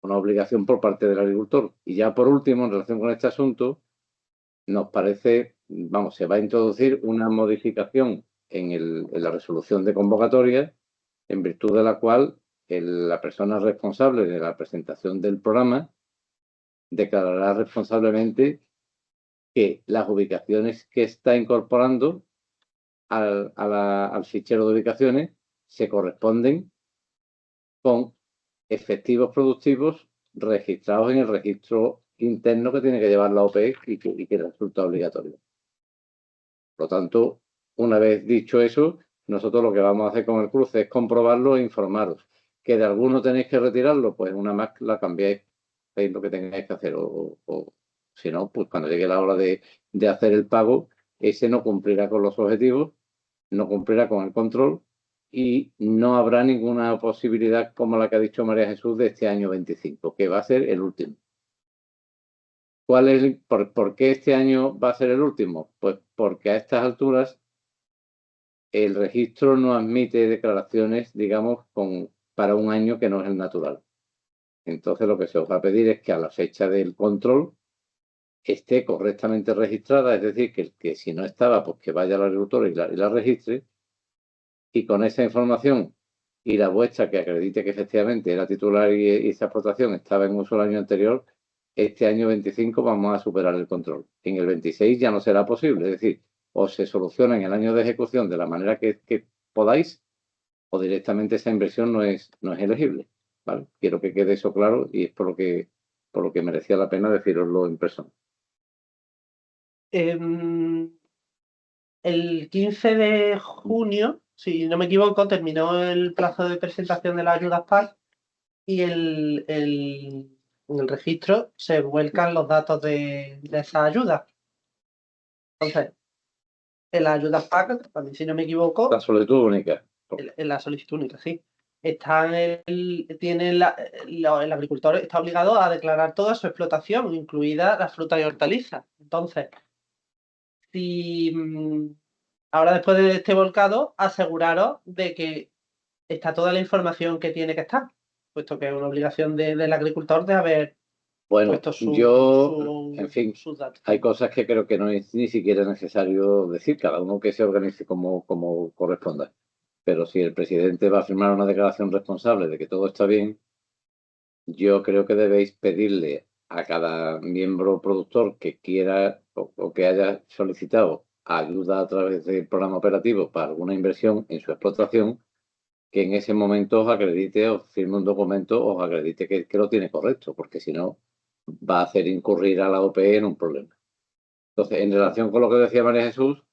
una obligación por parte del agricultor. Y ya por último, en relación con este asunto, nos parece, se va a introducir una modificación en la resolución de convocatoria, en virtud de la cual la persona responsable de la presentación del programa declarará responsablemente que las ubicaciones que está incorporando al fichero de ubicaciones se corresponden con efectivos productivos registrados en el registro interno que tiene que llevar la OPE y que resulta obligatorio. Por lo tanto, una vez dicho eso, nosotros lo que vamos a hacer con el cruce es comprobarlo e informaros. ¿Que de alguno tenéis que retirarlo? Pues una MAC la cambiáis, veis lo que tengáis que hacer. O si no, pues cuando llegue la hora de hacer el pago, ese no cumplirá con los objetivos, no cumplirá con el control y no habrá ninguna posibilidad como la que ha dicho María Jesús de este año 25, que va a ser el último. ¿Por qué este año va a ser el último? Pues porque a estas alturas el registro no admite declaraciones, digamos, para un año que no es el natural. Entonces lo que se os va a pedir es que a la fecha del control esté correctamente registrada, es decir, que si no estaba, pues que vaya al agricultor y la registre, y con esa información y la vuestra que acredite que efectivamente era titular y esa explotación estaba en uso el año anterior, este año 25 vamos a superar el control. En el 26 ya no será posible, es decir, o se soluciona en el año de ejecución de la manera que podáis, o directamente esa inversión no es elegible. ¿Vale? Quiero que quede eso claro y es por lo que merecía la pena deciroslo en persona. El 15 de junio, si no me equivoco, terminó el plazo de presentación de las ayudas PAC y en el registro se vuelcan los datos de esas ayudas. Entonces, en las ayudas PAC, también si no me equivoco, La solicitud única. en la solicitud única, sí. El agricultor está obligado a declarar toda su explotación, incluida las frutas y hortalizas. Entonces, si ahora después de este volcado, aseguraros de que está toda la información que tiene que estar, puesto que es una obligación del agricultor de haber puesto en fin, sus datos. hay cosas que creo que no es ni siquiera necesario decir, cada uno que se organice como corresponda. Pero si el presidente va a firmar una declaración responsable de que todo está bien, yo creo que debéis pedirle a cada miembro productor que quiera o que haya solicitado ayuda a través del programa operativo para alguna inversión en su explotación, que en ese momento os acredite, os firme un documento, os acredite que lo tiene correcto, porque si no, va a hacer incurrir a la OPE en un problema. Entonces, en relación con lo que decía María Jesús,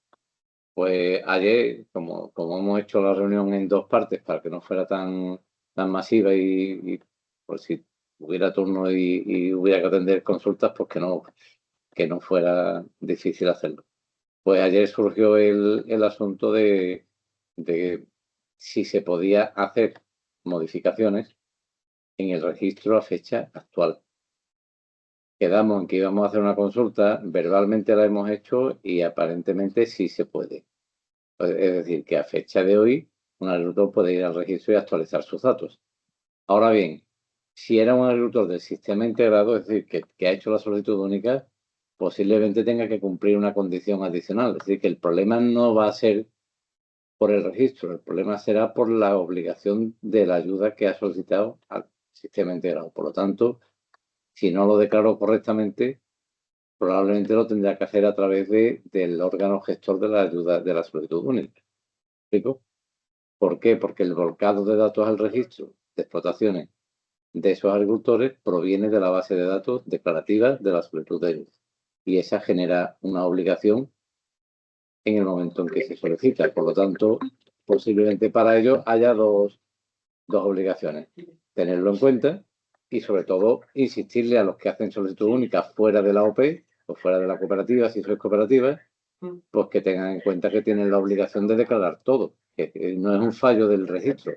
pues ayer, como hemos hecho la reunión en dos partes para que no fuera tan masiva y por si hubiera turno y hubiera que atender consultas, pues que no fuera difícil hacerlo. Pues ayer surgió el asunto de si se podía hacer modificaciones en el registro a fecha actual. Quedamos en que íbamos a hacer una consulta, verbalmente la hemos hecho y aparentemente sí se puede. Es decir, que a fecha de hoy un agricultor puede ir al registro y actualizar sus datos. Ahora bien, si era un agricultor del sistema integrado, es decir, que ha hecho la solicitud única, posiblemente tenga que cumplir una condición adicional. Es decir, que el problema no va a ser por el registro, el problema será por la obligación de la ayuda que ha solicitado al sistema integrado. Por lo tanto, si no lo declaró correctamente, probablemente lo tendrá que hacer a través del órgano gestor de la ayuda de la solicitud única. ¿Me explico? ¿Por qué? Porque el volcado de datos al registro de explotaciones de esos agricultores proviene de la base de datos declarativa de la solicitud de ayuda. Y esa genera una obligación en el momento en que se solicita. Por lo tanto, posiblemente para ello haya dos obligaciones. Tenerlo en cuenta y, sobre todo, insistirle a los que hacen solicitud única fuera de la OP o fuera de la cooperativa, si sois cooperativa, pues que tengan en cuenta que tienen la obligación de declarar todo. Que no es un fallo del registro,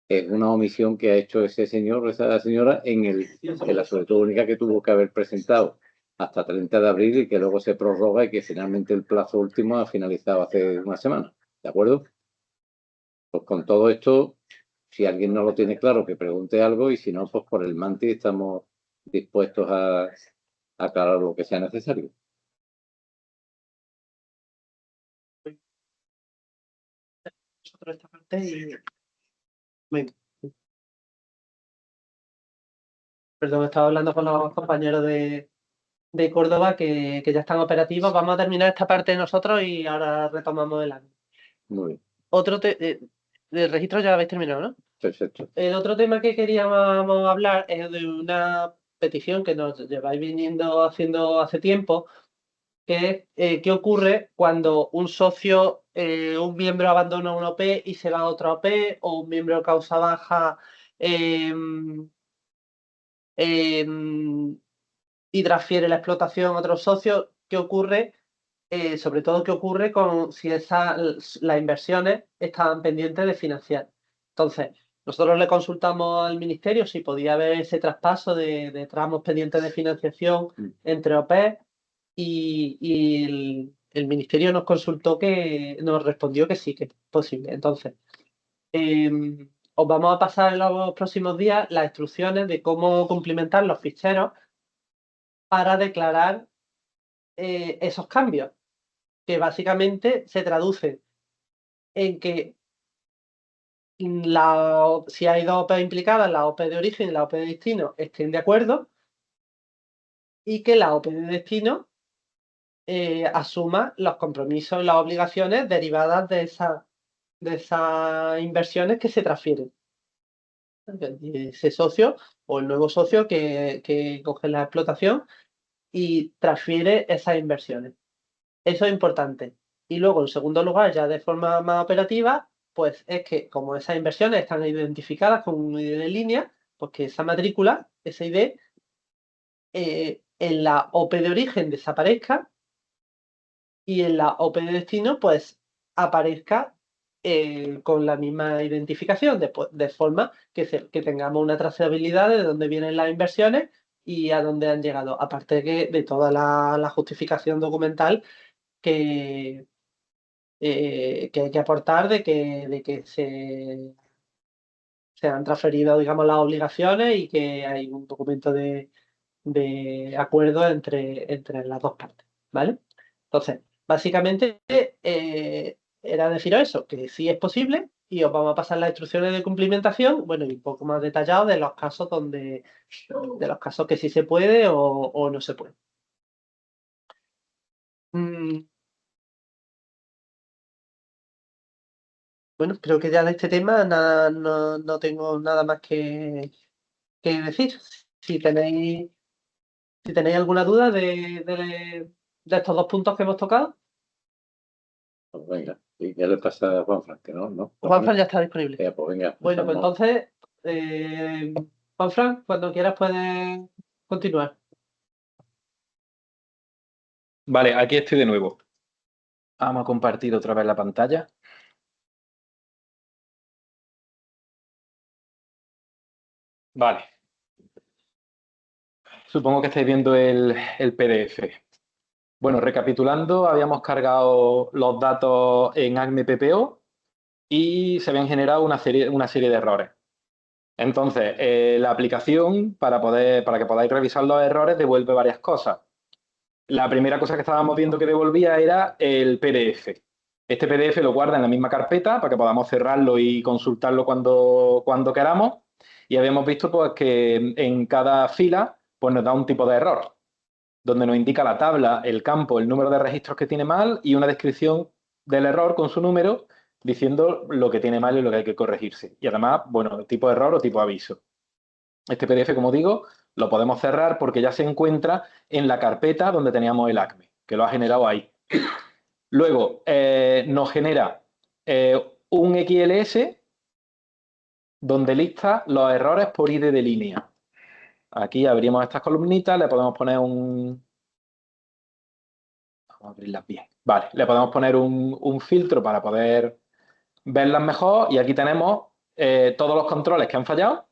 es una omisión que ha hecho ese señor o esa señora en la solicitud única que tuvo que haber presentado hasta 30 de abril y que luego se prorroga y que finalmente el plazo último ha finalizado hace una semana. ¿De acuerdo? Pues con todo esto, si alguien no lo tiene claro, que pregunte algo y si no, pues por el Manti estamos dispuestos a aclarar lo que sea necesario. Nosotros esta parte y... Perdón, estaba hablando con los compañeros de Córdoba que ya están operativos. Vamos a terminar esta parte nosotros y ahora retomamos el año. Muy bien. Otro del registro ya habéis terminado, ¿no? Perfecto. El otro tema que queríamos hablar es de una petición que nos lleváis viniendo haciendo hace tiempo, que es qué ocurre cuando un socio, un miembro abandona una OP y se va a otra OP, o un miembro causa baja y transfiere la explotación a otros socios. ¿Qué ocurre? Sobre todo, ¿qué ocurre con si las inversiones estaban pendientes de financiar? Entonces, Nosotros le consultamos al ministerio si podía haber ese traspaso de tramos pendientes de financiación entre OPE y el ministerio nos nos respondió que sí, que es posible. Entonces, os vamos a pasar en los próximos días las instrucciones de cómo cumplimentar los ficheros para declarar esos cambios, que básicamente se traducen en que si hay dos OP implicadas, la OP de origen y la OP de destino estén de acuerdo y que la OP de destino asuma los compromisos y las obligaciones derivadas de esas inversiones que se transfieren. Ese socio o el nuevo socio que coge la explotación y transfiere esas inversiones. Eso es importante. Y luego, en segundo lugar, ya de forma más operativa, pues es que como esas inversiones están identificadas con un ID de línea, pues que esa matrícula, ese ID, en la OP de origen desaparezca y en la OP de destino, pues aparezca con la misma identificación, de forma que tengamos una trazabilidad de dónde vienen las inversiones y a dónde han llegado, aparte de toda la justificación documental que hay que aportar de que se han transferido, digamos, las obligaciones y que hay un documento de acuerdo entre las dos partes, ¿vale? Entonces, básicamente era deciros eso, que sí es posible y os vamos a pasar las instrucciones de cumplimentación, bueno, y un poco más detallado de los casos de los casos que sí se puede o no se puede. Bueno, creo que ya de este tema no tengo nada más que decir. Si tenéis alguna duda de estos dos puntos que hemos tocado, Pues venga, y ya le pasa a Juanfran, que no. Juanfran ya está disponible. Ya, pues venga. Bueno, pues empezamos. entonces, Juanfran, cuando quieras puedes continuar. Vale, aquí estoy de nuevo. Vamos a compartir otra vez la pantalla. Vale. Supongo que estáis viendo el PDF. Bueno, recapitulando, habíamos cargado los datos en ACME PPO y se habían generado una serie de errores. Entonces, la aplicación, para que podáis revisar los errores, devuelve varias cosas. La primera cosa que estábamos viendo que devolvía era el PDF. Este PDF lo guarda en la misma carpeta para que podamos cerrarlo y consultarlo cuando queramos. Y habíamos visto pues, que en cada fila pues, nos da un tipo de error, donde nos indica la tabla, el campo, el número de registros que tiene mal y una descripción del error con su número diciendo lo que tiene mal y lo que hay que corregirse. Y además, bueno, tipo de error o tipo aviso. Este PDF, como digo, lo podemos cerrar porque ya se encuentra en la carpeta donde teníamos el ACME, que lo ha generado ahí. Luego, nos genera un XLS donde lista los errores por ID de línea. Aquí abrimos estas columnitas, le podemos poner un... Vamos a abrirlas bien. Vale, le podemos poner un filtro para poder verlas mejor y aquí tenemos todos los controles que han fallado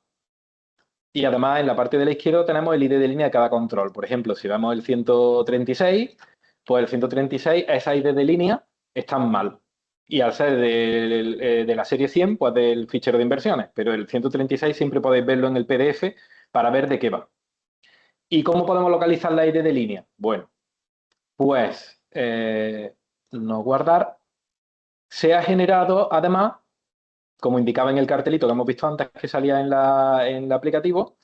y además en la parte de la izquierda tenemos el ID de línea de cada control. Por ejemplo, si vemos el 136, pues el 136, esa ID de línea están mal. Y al ser de la serie 100, pues del fichero de inversiones. Pero el 136 siempre podéis verlo en el PDF para ver de qué va. ¿Y cómo podemos localizar la ID de línea? Bueno, pues no guardar. Se ha generado, además, como indicaba en el cartelito que hemos visto antes que salía en el aplicativo,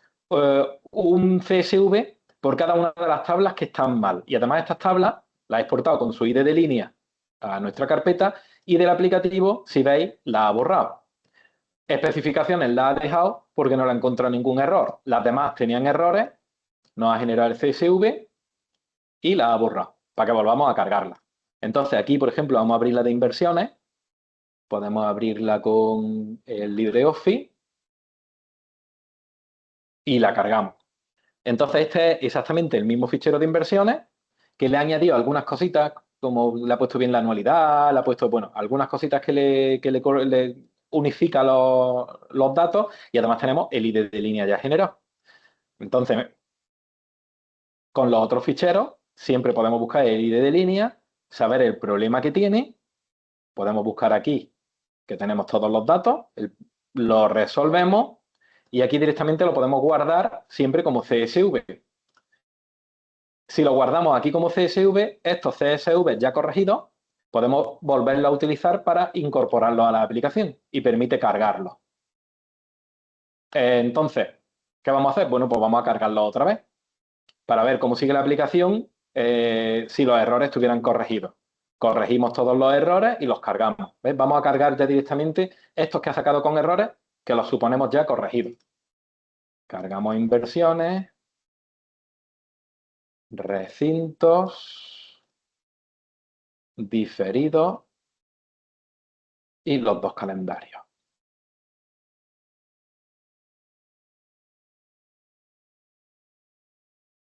un CSV por cada una de las tablas que están mal. Y además estas tablas las he exportado con su ID de línea a nuestra carpeta y del aplicativo, si veis, la ha borrado. Especificaciones la ha dejado porque no le ha encontrado ningún error. Las demás tenían errores, nos ha generado el CSV y la ha borrado para que volvamos a cargarla. Entonces aquí, por ejemplo, vamos a abrir la de inversiones. Podemos abrirla con el LibreOffice y la cargamos. Entonces este es exactamente el mismo fichero de inversiones que le ha añadido algunas cositas, como le ha puesto bien la anualidad, le ha puesto, bueno, algunas cositas que unifica los datos y además tenemos el ID de línea ya generado. Entonces, con los otros ficheros siempre podemos buscar el ID de línea, saber el problema que tiene, podemos buscar aquí que tenemos todos los datos, lo resolvemos y aquí directamente lo podemos guardar siempre como CSV. Si lo guardamos aquí como CSV, estos CSV ya corregidos, podemos volverlo a utilizar para incorporarlo a la aplicación y permite cargarlo. Entonces, ¿qué vamos a hacer? Bueno, pues vamos a cargarlo otra vez para ver cómo sigue la aplicación si los errores estuvieran corregidos. Corregimos todos los errores y los cargamos. ¿Ves? Vamos a cargar ya directamente estos que ha sacado con errores, que los suponemos ya corregidos. Cargamos inversiones, recintos, diferidos y los dos calendarios.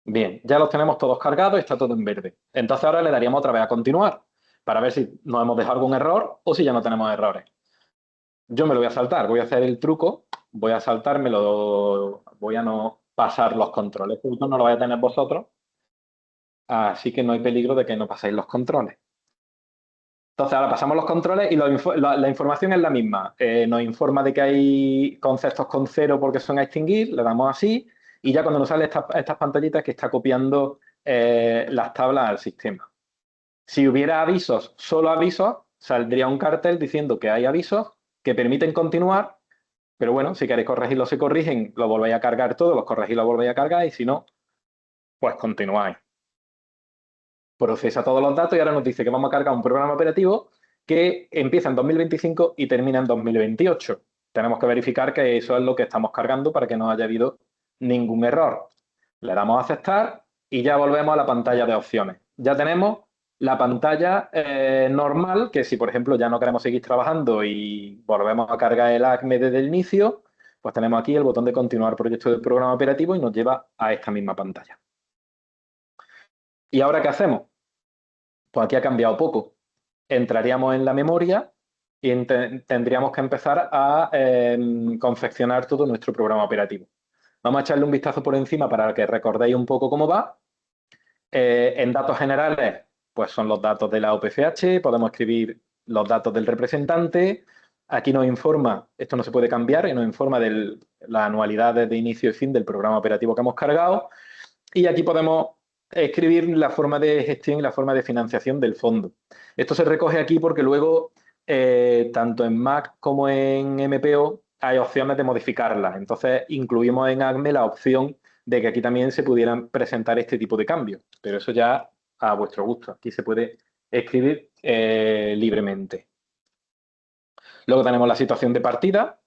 Bien, ya los tenemos todos cargados y está todo en verde. Entonces ahora le daríamos otra vez a continuar para ver si nos hemos dejado algún error o si ya no tenemos errores. Yo me lo voy a saltar, voy a hacer el truco, voy a saltármelo, voy a no pasar los controles. Esto no lo vais a tener vosotros, así que no hay peligro de que no paséis los controles. Entonces ahora pasamos los controles y la información es la misma. Nos informa de que hay conceptos con 0 porque son a extinguir, le damos así y ya cuando nos salen estas pantallitas que está copiando las tablas al sistema. Si hubiera avisos, solo avisos, saldría un cartel diciendo que hay avisos que permiten continuar, pero bueno, si queréis corregirlo, se corrigen, lo volvéis a cargar todo, los corregís, lo volvéis a cargar y si no, pues continuáis. Procesa todos los datos y ahora nos dice que vamos a cargar un programa operativo que empieza en 2025 y termina en 2028. Tenemos que verificar que eso es lo que estamos cargando para que no haya habido ningún error. Le damos a aceptar y ya volvemos a la pantalla de opciones. Ya tenemos la pantalla normal, que si por ejemplo ya no queremos seguir trabajando y volvemos a cargar el ACME desde el inicio, pues tenemos aquí el botón de continuar proyecto del programa operativo y nos lleva a esta misma pantalla. ¿Y ahora qué hacemos? Pues aquí ha cambiado poco. Entraríamos en la memoria y tendríamos que empezar a confeccionar todo nuestro programa operativo. Vamos a echarle un vistazo por encima para que recordéis un poco cómo va. En datos generales, pues son los datos de la OPCH, podemos escribir los datos del representante. Aquí nos informa, esto no se puede cambiar, y nos informa de las anualidades de inicio y fin del programa operativo que hemos cargado. Y aquí podemos escribir la forma de gestión y la forma de financiación del fondo. Esto se recoge aquí porque luego, tanto en Mac como en MPO, hay opciones de modificarlas. Entonces, incluimos en ACME la opción de que aquí también se pudieran presentar este tipo de cambios. Pero eso ya a vuestro gusto. Aquí se puede escribir libremente. Luego tenemos la situación de partida,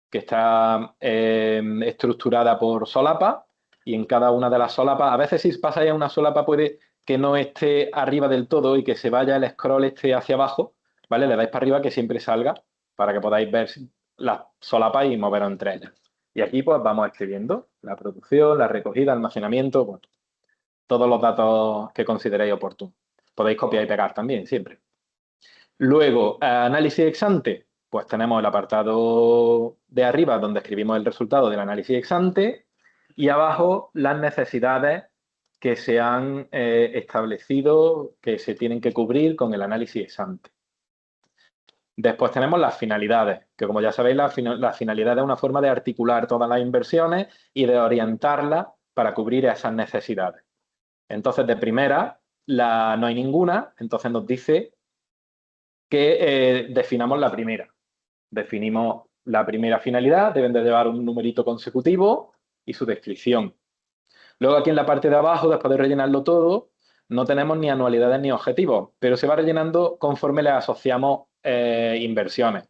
que está estructurada por solapa. Y en cada una de las solapas, a veces si pasáis a una solapa puede que no esté arriba del todo y que se vaya el scroll hacia abajo, ¿vale? Le dais para arriba que siempre salga para que podáis ver las solapas y moveros entre ellas. Y aquí pues vamos escribiendo la producción, la recogida, almacenamiento, bueno, todos los datos que consideréis oportunos. Podéis copiar y pegar también, siempre. Luego, análisis ex ante, pues tenemos el apartado de arriba donde escribimos el resultado del análisis ex ante. Y abajo las necesidades que se han establecido, que se tienen que cubrir con el análisis ex ante. Después tenemos las finalidades, que como ya sabéis, la finalidad es una forma de articular todas las inversiones y de orientarlas para cubrir esas necesidades. Entonces, de primera, no hay ninguna, entonces nos dice que definamos la primera. Definimos la primera finalidad, deben de llevar un numerito consecutivo y su descripción. Luego aquí en la parte de abajo, después de rellenarlo todo, no tenemos ni anualidades ni objetivos, pero se va rellenando conforme le asociamos inversiones.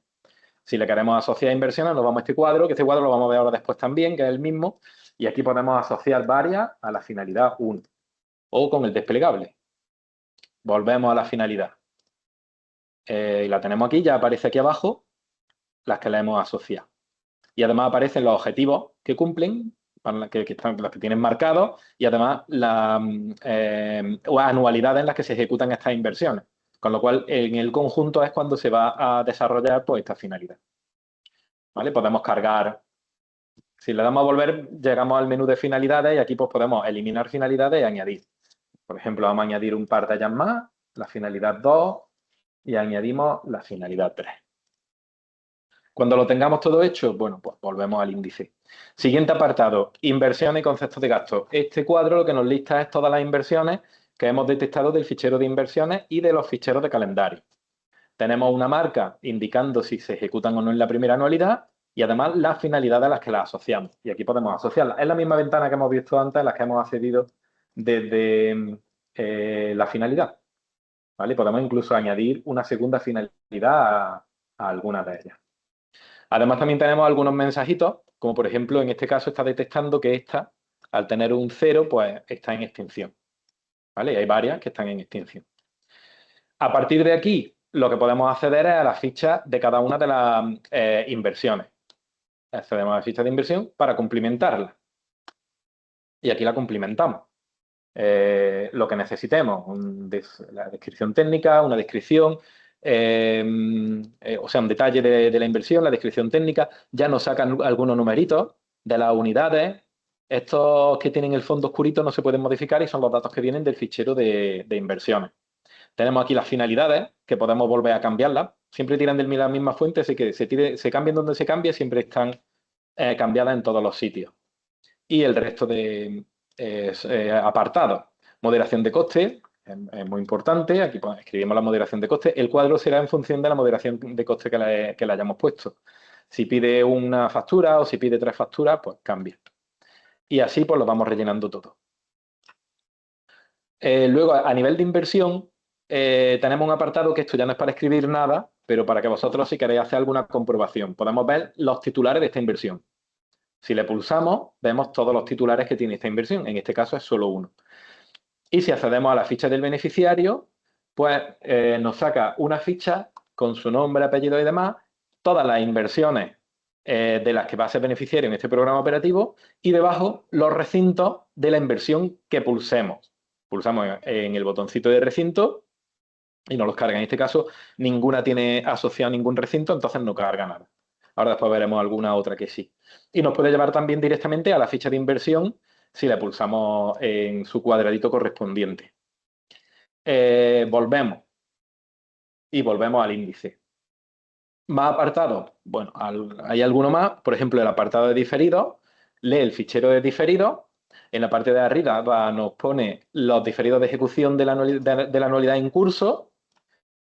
Si le queremos asociar inversiones, nos vamos a este cuadro, que este cuadro lo vamos a ver ahora después también, que es el mismo, y aquí podemos asociar varias a la finalidad 1 o con el desplegable. Volvemos a la finalidad. Y la tenemos aquí, ya aparece aquí abajo las que le hemos asociado. Y además aparecen los objetivos que cumplen, los que tienen marcados, y además las anualidades en las que se ejecutan estas inversiones. Con lo cual, en el conjunto es cuando se va a desarrollar pues, esta finalidad. ¿vale? Podemos cargar. Si le damos a volver, llegamos al menú de finalidades y aquí pues podemos eliminar finalidades y añadir. Por ejemplo, vamos a añadir un par de ellas más, la finalidad 2 y añadimos la finalidad 3. Cuando lo tengamos todo hecho, bueno, pues volvemos al índice. Siguiente apartado, inversiones y conceptos de gasto. Este cuadro lo que nos lista es todas las inversiones que hemos detectado del fichero de inversiones y de los ficheros de calendario. Tenemos una marca indicando si se ejecutan o no en la primera anualidad y además las finalidades a las que las asociamos. Y aquí podemos asociarlas. Es la misma ventana que hemos visto antes, en las que hemos accedido desde la finalidad. ¿Vale? Podemos incluso añadir una segunda finalidad a algunas de ellas. Además, también tenemos algunos mensajitos, como por ejemplo, en este caso está detectando que esta, al tener un 0, pues está en extinción. ¿Vale? Y hay varias que están en extinción. A partir de aquí, lo que podemos acceder es a la ficha de cada una de las inversiones. Accedemos a la ficha de inversión para cumplimentarla. Y aquí la cumplimentamos. Lo que necesitemos, la descripción técnica, una descripción, o sea, un detalle de la inversión, la descripción técnica, ya nos sacan algunos numeritos de las unidades. Estos que tienen el fondo oscurito no se pueden modificar y son los datos que vienen del fichero de inversiones. Tenemos aquí las finalidades, que podemos volver a cambiarlas. Siempre tiran de la misma fuente, así que se cambien donde se cambie, siempre están cambiadas en todos los sitios. Y el resto de apartados. Moderación de coste, es muy importante. Aquí pues, escribimos la moderación de coste. El cuadro será en función de la moderación de coste que le hayamos puesto. Si pide una factura o si pide 3 facturas, pues cambia. Y así pues lo vamos rellenando todo. Luego, a nivel de inversión, tenemos un apartado que esto ya no es para escribir nada, pero para que vosotros si queréis hacer alguna comprobación. Podemos ver los titulares de esta inversión. Si le pulsamos, vemos todos los titulares que tiene esta inversión. En este caso es solo uno. Y si accedemos a la ficha del beneficiario, pues nos saca una ficha con su nombre, apellido y demás, todas las inversiones de las que va a ser beneficiario en este programa operativo y debajo los recintos de la inversión que pulsemos. Pulsamos en el botoncito de recinto y nos los carga. En este caso, ninguna tiene asociado ningún recinto, entonces no carga nada. Ahora después veremos alguna otra que sí. Y nos puede llevar también directamente a la ficha de inversión si le pulsamos en su cuadradito correspondiente. Volvemos. Y volvemos al índice. Más apartados. Bueno, hay alguno más. Por ejemplo, el apartado de diferidos. Lee el fichero de diferidos. En la parte de arriba nos pone los diferidos de ejecución de la anualidad en curso.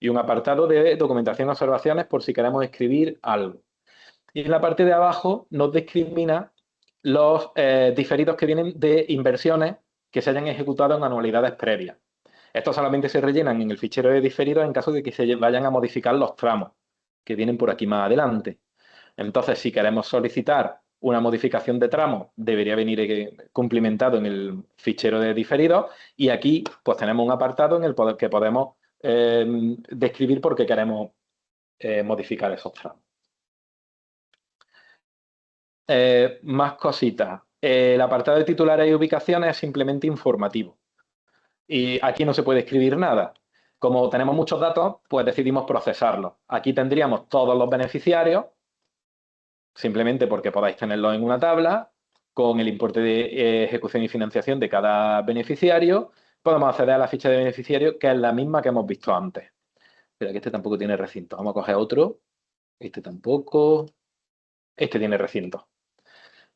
Y un apartado de documentación y observaciones por si queremos escribir algo. Y en la parte de abajo nos discrimina los diferidos que vienen de inversiones que se hayan ejecutado en anualidades previas. Estos solamente se rellenan en el fichero de diferidos en caso de que se vayan a modificar los tramos, que vienen por aquí más adelante. Entonces, si queremos solicitar una modificación de tramo, debería venir cumplimentado en el fichero de diferidos y aquí pues tenemos un apartado en el que podemos describir por qué queremos modificar esos tramos. Más cositas. El apartado de titulares y ubicaciones es simplemente informativo. Y aquí no se puede escribir nada. Como tenemos muchos datos, pues decidimos procesarlos. Aquí tendríamos todos los beneficiarios, simplemente porque podáis tenerlos en una tabla, con el importe de ejecución y financiación de cada beneficiario. Podemos acceder a la ficha de beneficiario, que es la misma que hemos visto antes. Pero que este tampoco tiene recinto. Vamos a coger otro. Este tampoco. Este tiene recinto.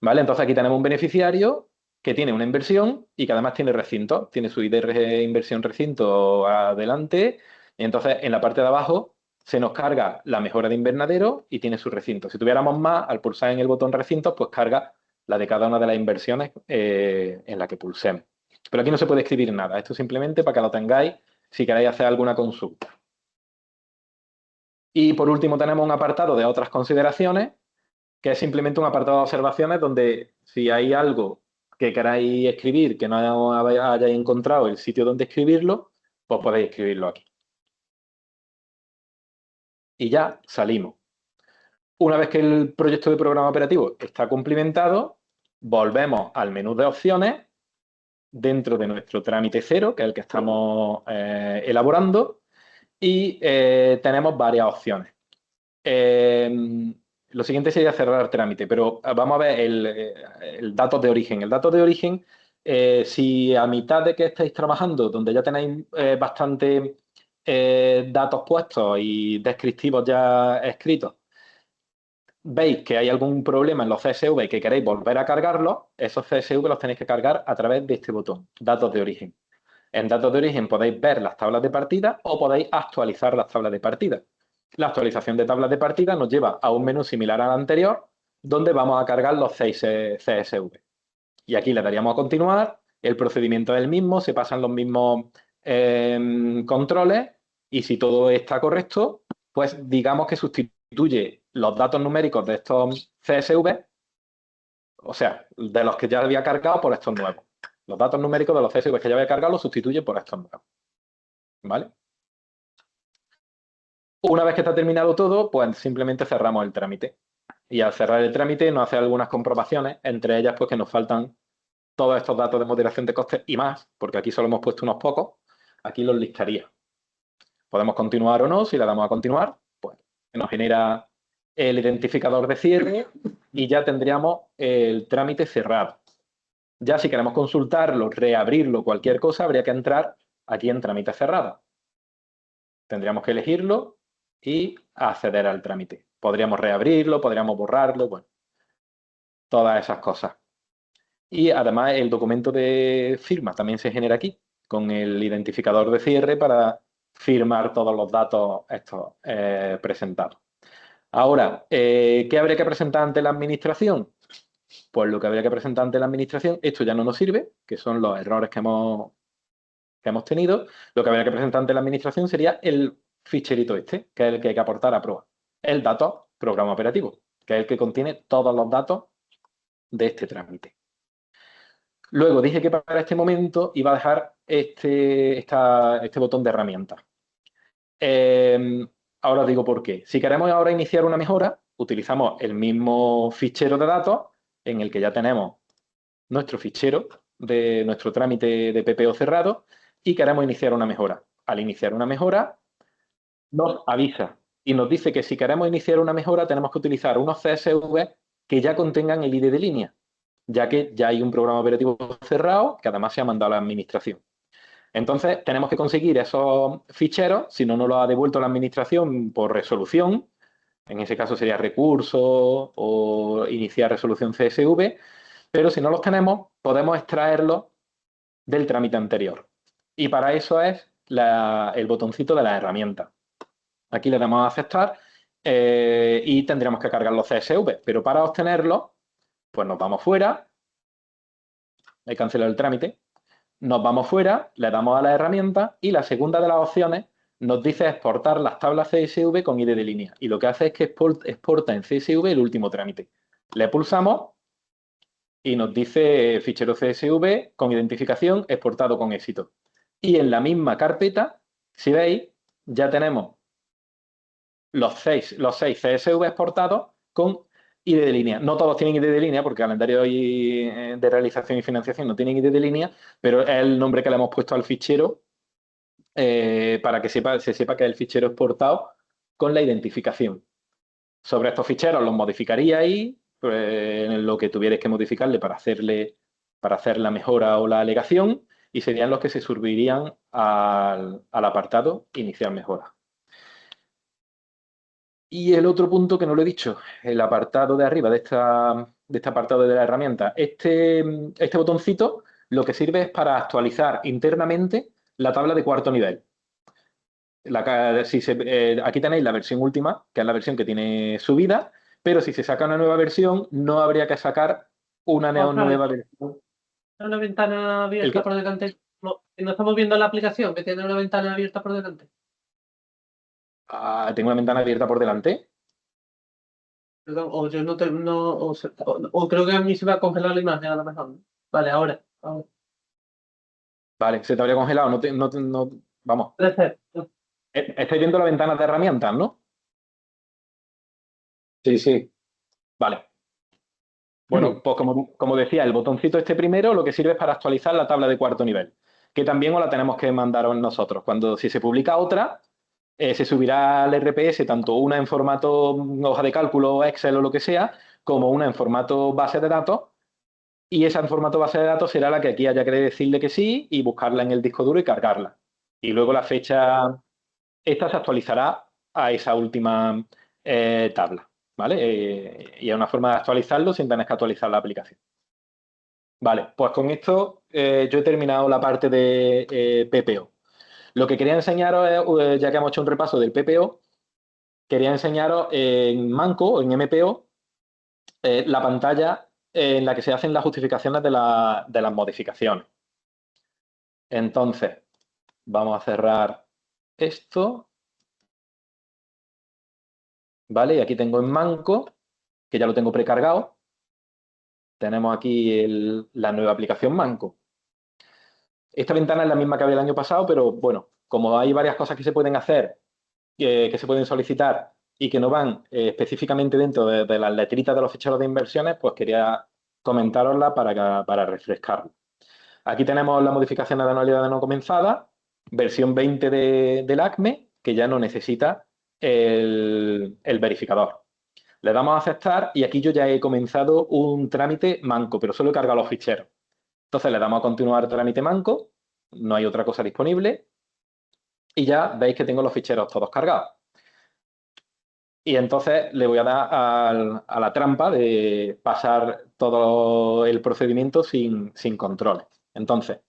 ¿Vale? Entonces aquí tenemos un beneficiario que tiene una inversión y que además tiene recinto. Tiene su ID de inversión recinto adelante. Y entonces en la parte de abajo se nos carga la mejora de invernadero y tiene su recinto. Si tuviéramos más, al pulsar en el botón recinto, pues carga la de cada una de las inversiones en la que pulsemos. Pero aquí no se puede escribir nada. Esto simplemente para que lo tengáis si queréis hacer alguna consulta. Y por último tenemos un apartado de otras consideraciones, que es simplemente un apartado de observaciones donde si hay algo que queráis escribir que no hayáis encontrado el sitio donde escribirlo, pues podéis escribirlo aquí. Y ya salimos. Una vez que el proyecto de programa operativo está cumplimentado, volvemos al menú de opciones dentro de nuestro trámite 0, que es el que estamos elaborando, y tenemos varias opciones. lo siguiente sería cerrar trámite, pero vamos a ver el dato de origen. El dato de origen, si a mitad de que estáis trabajando, donde ya tenéis bastante datos puestos y descriptivos ya escritos, veis que hay algún problema en los CSV y que queréis volver a cargarlos, esos CSV los tenéis que cargar a través de este botón, datos de origen. En datos de origen podéis ver las tablas de partida o podéis actualizar las tablas de partida. La actualización de tablas de partida nos lleva a un menú similar al anterior, donde vamos a cargar los 6 CSV. Y aquí le daríamos a continuar, el procedimiento es el mismo, se pasan los mismos controles y si todo está correcto, pues digamos que sustituye los datos numéricos de estos CSV, o sea, de los que ya había cargado por estos nuevos. Los datos numéricos de los CSV que ya había cargado los sustituye por estos nuevos. ¿Vale? Una vez que está terminado todo, pues simplemente cerramos el trámite. Y al cerrar el trámite nos hace algunas comprobaciones, entre ellas pues que nos faltan todos estos datos de moderación de costes y más, porque aquí solo hemos puesto unos pocos, aquí los listaría. Podemos continuar o no, si le damos a continuar, pues nos genera el identificador de cierre y ya tendríamos el trámite cerrado. Ya si queremos consultarlo, reabrirlo, cualquier cosa, habría que entrar aquí en trámite cerrado. Tendríamos que elegirlo y acceder al trámite. Podríamos reabrirlo, podríamos borrarlo, bueno, todas esas cosas. Y además el documento de firma también se genera aquí, con el identificador de cierre para firmar todos los datos estos presentados. Ahora, ¿qué habría que presentar ante la administración? Pues lo que habría que presentar ante la administración, esto ya no nos sirve, que son los errores que hemos tenido. Lo que habría que presentar ante la administración sería el ficherito este, que es el que hay que aportar a prueba. El dato programa operativo, que es el que contiene todos los datos de este trámite. Luego dije que para este momento iba a dejar este botón de herramientas. Ahora os digo por qué. Si queremos ahora iniciar una mejora, utilizamos el mismo fichero de datos en el que ya tenemos nuestro fichero de nuestro trámite de PPO cerrado y queremos iniciar una mejora. Al iniciar una mejora, nos avisa y nos dice que si queremos iniciar una mejora tenemos que utilizar unos CSV que ya contengan el ID de línea, ya que ya hay un programa operativo cerrado que además se ha mandado a la administración. Entonces, tenemos que conseguir esos ficheros, si no nos los ha devuelto la administración por resolución, en ese caso sería recurso o iniciar resolución CSV, pero si no los tenemos, podemos extraerlos del trámite anterior. Y para eso es el botoncito de la herramienta. Aquí le damos a aceptar y tendríamos que cargar los CSV, pero para obtenerlos, pues nos vamos fuera, hay que cancelar el trámite, nos vamos fuera, le damos a la herramienta y la segunda de las opciones nos dice exportar las tablas CSV con ID de línea. Y lo que hace es que exporta en CSV el último trámite. Le pulsamos y nos dice fichero CSV con identificación exportado con éxito. Y en la misma carpeta, si veis, ya tenemos los seis CSV exportados con ID de línea. No todos tienen ID de línea, porque el calendario de realización y financiación no tienen ID de línea, pero es el nombre que le hemos puesto al fichero para que se sepa que es el fichero exportado con la identificación. Sobre estos ficheros los modificaríais en lo que tuvierais que modificarle para hacer la mejora o la alegación y serían los que se subirían al apartado iniciar mejora. Y el otro punto que no lo he dicho, el apartado de arriba de este apartado de la herramienta. Este botoncito lo que sirve es para actualizar internamente la tabla de cuarto nivel. Aquí tenéis la versión última, que es la versión que tiene subida, pero si se saca una nueva versión, no habría que sacar una nueva versión. Una ventana abierta por delante. No estamos viendo la aplicación que tiene una ventana abierta por delante. Tengo una ventana abierta por delante. Perdón, o yo o creo que a mí se va a congelar la imagen a lo mejor. Vale, ahora. Vale, se te habría congelado. Vamos. Puede ser. Estáis viendo la ventana de herramientas, ¿no? Sí, sí. Vale. Bueno, pues como decía, el botoncito este primero lo que sirve es para actualizar la tabla de cuarto nivel, que también os la tenemos que mandar nosotros. Si se publica otra, se subirá al RPS tanto una en formato hoja de cálculo, Excel o lo que sea, como una en formato base de datos. Y esa en formato base de datos será la que aquí haya que decirle que sí y buscarla en el disco duro y cargarla. Y luego la fecha, esta se actualizará a esa última tabla, ¿vale? Y es una forma de actualizarlo sin tener que actualizar la aplicación. Vale, pues con esto yo he terminado la parte de PPO. Lo que quería enseñaros es, ya que hemos hecho un repaso del PPO, quería enseñaros en Manco, en MPO, la pantalla en la que se hacen las justificaciones de las modificaciones. Entonces, vamos a cerrar esto. ¿Vale? Y aquí tengo en Manco, que ya lo tengo precargado. Tenemos aquí la nueva aplicación Manco. Esta ventana es la misma que había el año pasado, pero bueno, como hay varias cosas que se pueden hacer, que se pueden solicitar y que no van específicamente dentro de las letritas de los ficheros de inversiones, pues quería comentárosla para refrescarlo. Aquí tenemos las modificaciones de anualidad no comenzada, versión 20 del ACME, que ya no necesita el verificador. Le damos a aceptar y aquí yo ya he comenzado un trámite Manco, pero solo he cargado los ficheros. Entonces le damos a continuar trámite Manco, no hay otra cosa disponible y ya veis que tengo los ficheros todos cargados. Y entonces le voy a dar a la trampa de pasar todo el procedimiento sin controles. Entonces,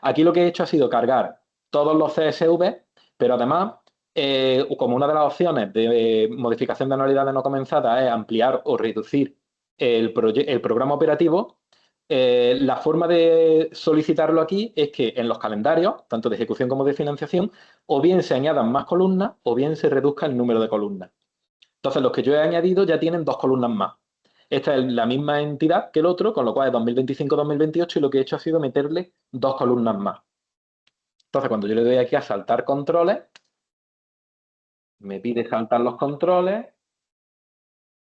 aquí lo que he hecho ha sido cargar todos los CSV, pero además, como una de las opciones de modificación de anualidades no comenzadas es ampliar o reducir el programa operativo, la forma de solicitarlo aquí es que en los calendarios, tanto de ejecución como de financiación, o bien se añadan más columnas o bien se reduzca el número de columnas. Entonces, los que yo he añadido ya tienen 2 columnas más. Esta es la misma entidad que el otro, con lo cual es 2025-2028 y lo que he hecho ha sido meterle 2 columnas más. Entonces, cuando yo le doy aquí a saltar controles, me pide saltar los controles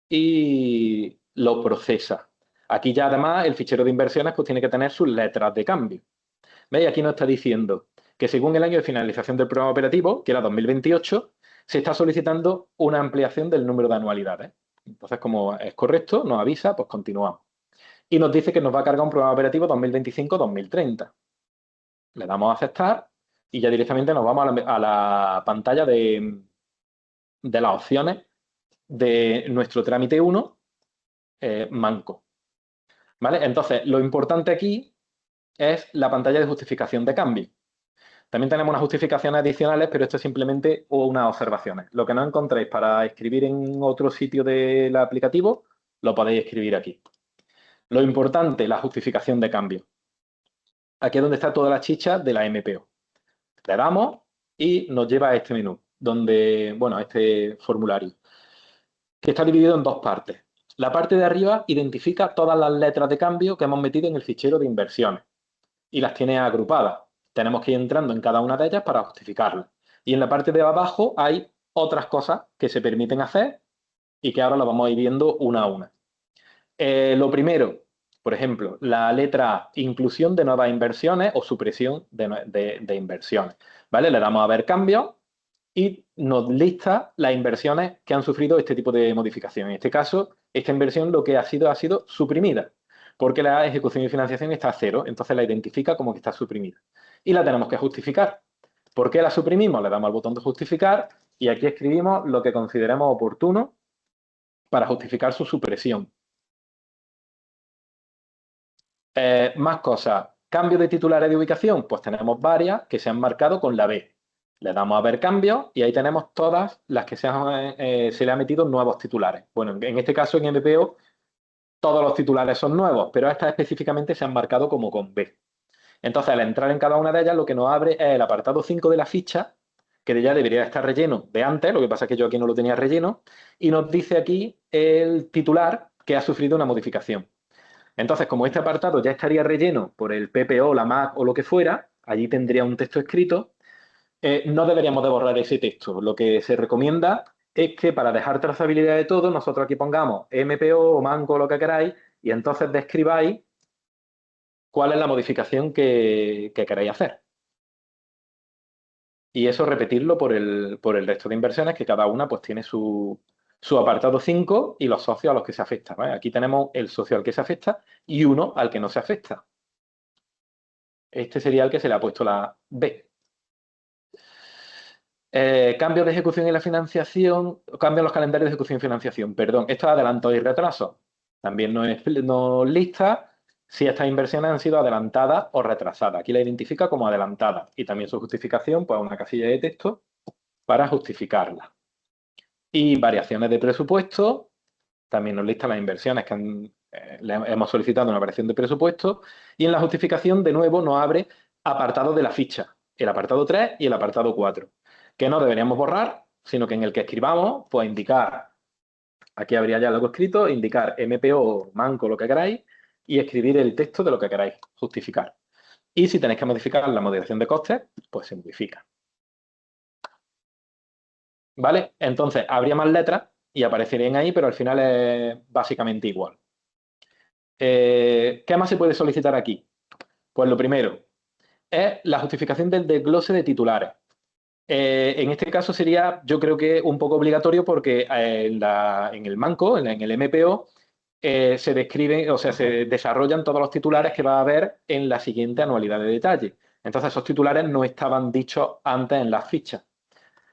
y lo procesa. Aquí ya además el fichero de inversiones pues tiene que tener sus letras de cambio. ¿Veis? Aquí nos está diciendo que según el año de finalización del programa operativo, que era 2028, se está solicitando una ampliación del número de anualidades. Entonces, como es correcto, nos avisa, pues continuamos. Y nos dice que nos va a cargar un programa operativo 2025-2030. Le damos a aceptar y ya directamente nos vamos a la pantalla de las opciones de nuestro trámite 1, Manco. ¿Vale? Entonces, lo importante aquí es la pantalla de justificación de cambio. También tenemos unas justificaciones adicionales, pero esto es simplemente unas observaciones. Lo que no encontréis para escribir en otro sitio del aplicativo, lo podéis escribir aquí. Lo importante, la justificación de cambio. Aquí es donde está toda la chicha de la MPO. Le damos y nos lleva a este menú, donde, bueno, a este formulario, que está dividido en 2 partes. La parte de arriba identifica todas las letras de cambio que hemos metido en el fichero de inversiones y las tiene agrupadas. Tenemos que ir entrando en cada una de ellas para justificarlas. Y en la parte de abajo hay otras cosas que se permiten hacer y que ahora lo vamos a ir viendo una a una. Lo primero, por ejemplo, la letra A, inclusión de nuevas inversiones o supresión de inversiones. ¿Vale? Le damos a ver cambios y nos lista las inversiones que han sufrido este tipo de modificación. En este caso, esta inversión lo que ha sido suprimida, porque la ejecución y financiación está a 0, entonces la identifica como que está suprimida. Y la tenemos que justificar. ¿Por qué la suprimimos? Le damos al botón de justificar y aquí escribimos lo que consideremos oportuno para justificar su supresión. Más cosas. Cambio de titulares de ubicación. Pues tenemos varias que se han marcado con la B. Le damos a ver cambios y ahí tenemos todas las que se le han metido nuevos titulares. Bueno, en este caso en MPO todos los titulares son nuevos, pero estas específicamente se han marcado como con B. Entonces, al entrar en cada una de ellas, lo que nos abre es el apartado 5 de la ficha, que ya debería estar relleno de antes, lo que pasa es que yo aquí no lo tenía relleno, y nos dice aquí el titular que ha sufrido una modificación. Entonces, como este apartado ya estaría relleno por el PPO, la MAC o lo que fuera, allí tendría un texto escrito, no deberíamos de borrar ese texto. Lo que se recomienda es que para dejar trazabilidad de todo, nosotros aquí pongamos MPO o Manco o lo que queráis y entonces describáis cuál es la modificación que queréis hacer. Y eso repetirlo por el resto de inversiones, que cada una pues tiene su apartado 5 y los socios a los que se afecta, ¿vale? Aquí tenemos el socio al que se afecta y uno al que no se afecta. Este sería el que se le ha puesto la B. Cambios de ejecución y la financiación, cambian los calendarios de ejecución y financiación, perdón, esto es adelanto y retraso. También nos lista si estas inversiones han sido adelantadas o retrasadas. Aquí la identifica como adelantada y también su justificación, pues una casilla de texto para justificarla. Y variaciones de presupuesto, también nos lista las inversiones que le hemos solicitado una variación de presupuesto y en la justificación de nuevo nos abre apartados de la ficha, el apartado 3 y el apartado 4, que no deberíamos borrar, sino que en el que escribamos, pues indicar, aquí habría ya algo escrito, indicar MPO, manco, lo que queráis, y escribir el texto de lo que queráis, justificar. Y si tenéis que modificar la modificación de costes, pues se modifica. ¿Vale? Entonces, habría más letras y aparecerían ahí, pero al final es básicamente igual. ¿Qué más se puede solicitar aquí? Pues lo primero es la justificación del desglose de titulares. En este caso sería, yo creo que un poco obligatorio porque en el manco, en el MPO, se describen, o sea, se desarrollan todos los titulares que va a haber en la siguiente anualidad de detalle. Entonces, esos titulares no estaban dichos antes en las fichas.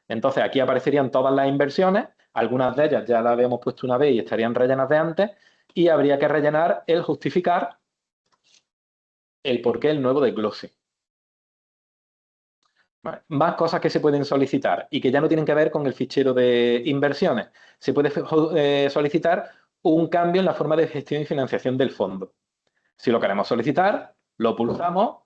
Entonces, aquí aparecerían todas las inversiones, algunas de ellas ya las habíamos puesto una vez y estarían rellenas de antes, y habría que rellenar el justificar el porqué el nuevo desglose. Vale. Más cosas que se pueden solicitar y que ya no tienen que ver con el fichero de inversiones. Se puede solicitar un cambio en la forma de gestión y financiación del fondo. Si lo queremos solicitar, lo pulsamos,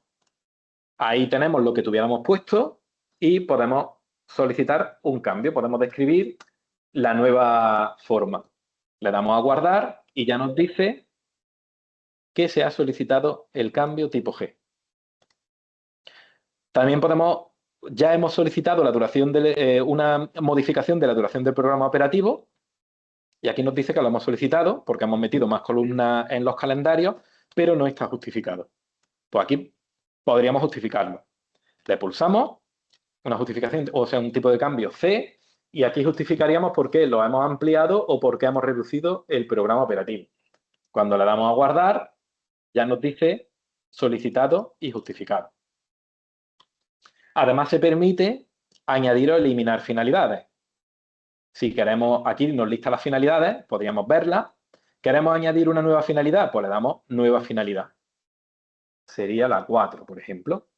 ahí tenemos lo que tuviéramos puesto y podemos solicitar un cambio, podemos describir la nueva forma. Le damos a guardar y ya nos dice que se ha solicitado el cambio tipo G. También ya hemos solicitado la duración una modificación de la duración del programa operativo y aquí nos dice que lo hemos solicitado porque hemos metido más columnas en los calendarios, pero no está justificado. Pues aquí podríamos justificarlo. Le pulsamos una justificación, o sea, un tipo de cambio C, y aquí justificaríamos por qué lo hemos ampliado o por qué hemos reducido el programa operativo. Cuando le damos a guardar, ya nos dice solicitado y justificado. Además, se permite añadir o eliminar finalidades. Si queremos, aquí nos lista las finalidades, podríamos verlas. ¿Queremos añadir una nueva finalidad? Pues le damos nueva finalidad. Sería la 4, por ejemplo.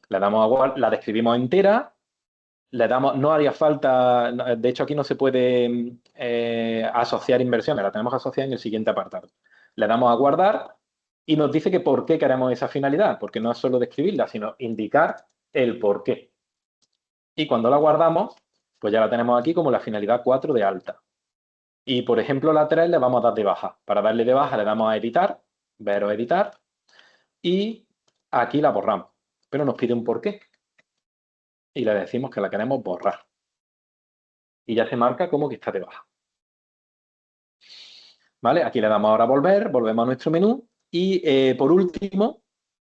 Le damos a la describimos entera, le damos, no haría falta, de hecho aquí no se puede asociar inversiones, la tenemos asociada en el siguiente apartado. Le damos a guardar y nos dice que por qué queremos esa finalidad, porque no es solo describirla, sino indicar el por qué. Y cuando la guardamos, pues ya la tenemos aquí como la finalidad 4 de alta. Y por ejemplo la 3 le vamos a dar de baja. Para darle de baja le damos a editar, ver o editar, y aquí la borramos. Pero nos pide un por qué. Y le decimos que la queremos borrar. Y ya se marca como que está de baja. ¿Vale? Aquí le damos ahora a volver, volvemos a nuestro menú y por último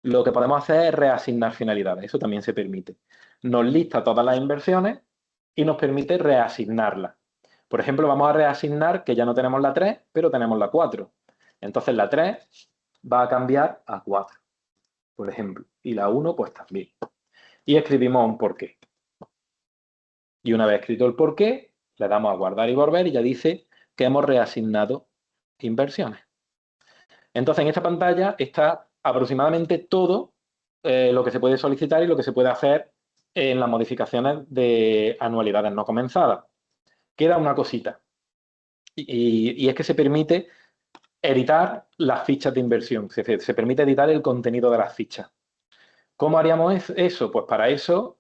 lo que podemos hacer es reasignar finalidades. Eso también se permite. Nos lista todas las inversiones y nos permite reasignarlas. Por ejemplo, vamos a reasignar que ya no tenemos la 3, pero tenemos la 4. Entonces la 3 va a cambiar a 4, por ejemplo. Y la 1 pues también. Y escribimos un porqué. Y una vez escrito el porqué, le damos a guardar y volver y ya dice que hemos reasignado inversiones. Entonces, en esta pantalla está aproximadamente todo lo que se puede solicitar y lo que se puede hacer en las modificaciones de anualidades no comenzadas. Queda una cosita. Y es que se permite editar las fichas de inversión. Se permite editar el contenido de las fichas. ¿Cómo haríamos eso? Pues para eso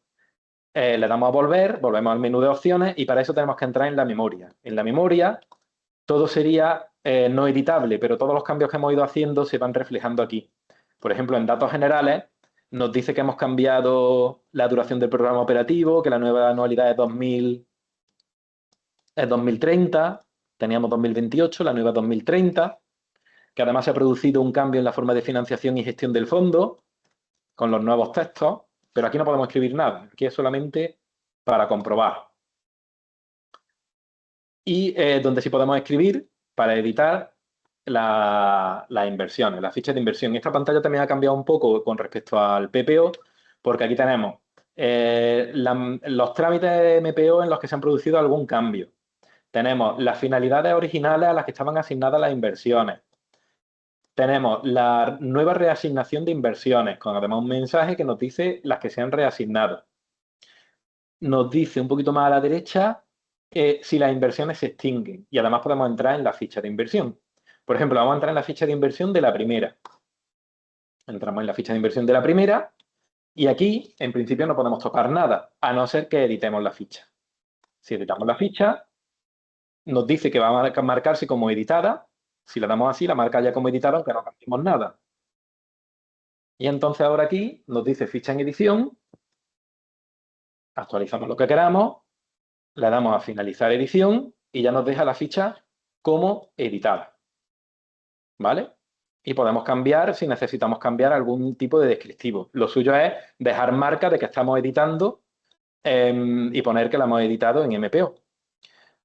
le damos a volver, volvemos al menú de opciones y para eso tenemos que entrar en la memoria. En la memoria todo sería no editable, pero todos los cambios que hemos ido haciendo se van reflejando aquí. Por ejemplo, en datos generales nos dice que hemos cambiado la duración del programa operativo, que la nueva anualidad es 2030, teníamos 2028, la nueva 2030, que además se ha producido un cambio en la forma de financiación y gestión del fondo con los nuevos textos, pero aquí no podemos escribir nada, aquí es solamente para comprobar. Y donde sí podemos escribir para editar las inversiones, las fichas de inversión. Esta pantalla también ha cambiado un poco con respecto al PPO, porque aquí tenemos los trámites MPO en los que se han producido algún cambio. Tenemos las finalidades originales a las que estaban asignadas las inversiones. Tenemos la nueva reasignación de inversiones, con además un mensaje que nos dice las que se han reasignado. Nos dice un poquito más a la derecha si las inversiones se extinguen y además podemos entrar en la ficha de inversión. Por ejemplo, vamos a entrar en la ficha de inversión de la primera. Entramos en la ficha de inversión de la primera y aquí, en principio, no podemos tocar nada, a no ser que editemos la ficha. Si editamos la ficha, nos dice que va a marcarse como editada. Si le damos así, la marca ya como editada, aunque no cambiemos nada. Y entonces ahora aquí nos dice ficha en edición, actualizamos lo que queramos, le damos a finalizar edición y ya nos deja la ficha como editada. ¿Vale? Y podemos cambiar si necesitamos cambiar algún tipo de descriptivo. Lo suyo es dejar marca de que estamos editando y poner que la hemos editado en MPO.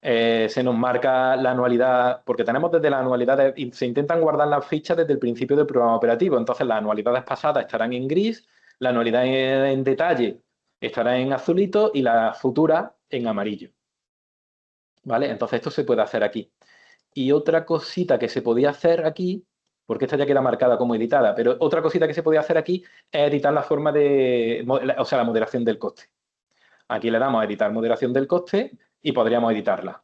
Se nos marca la anualidad, porque tenemos desde la anualidad, y se intentan guardar las fichas desde el principio del programa operativo. Entonces las anualidades pasadas estarán en gris, la anualidad en detalle estará en azulito y la futura en amarillo. ¿Vale? Entonces esto se puede hacer aquí. Y otra cosita que se podía hacer aquí, porque esta ya queda marcada como editada, pero otra cosita que se podía hacer aquí es editar la forma de, o sea, la moderación del coste. Aquí le damos a editar moderación del coste y podríamos editarla.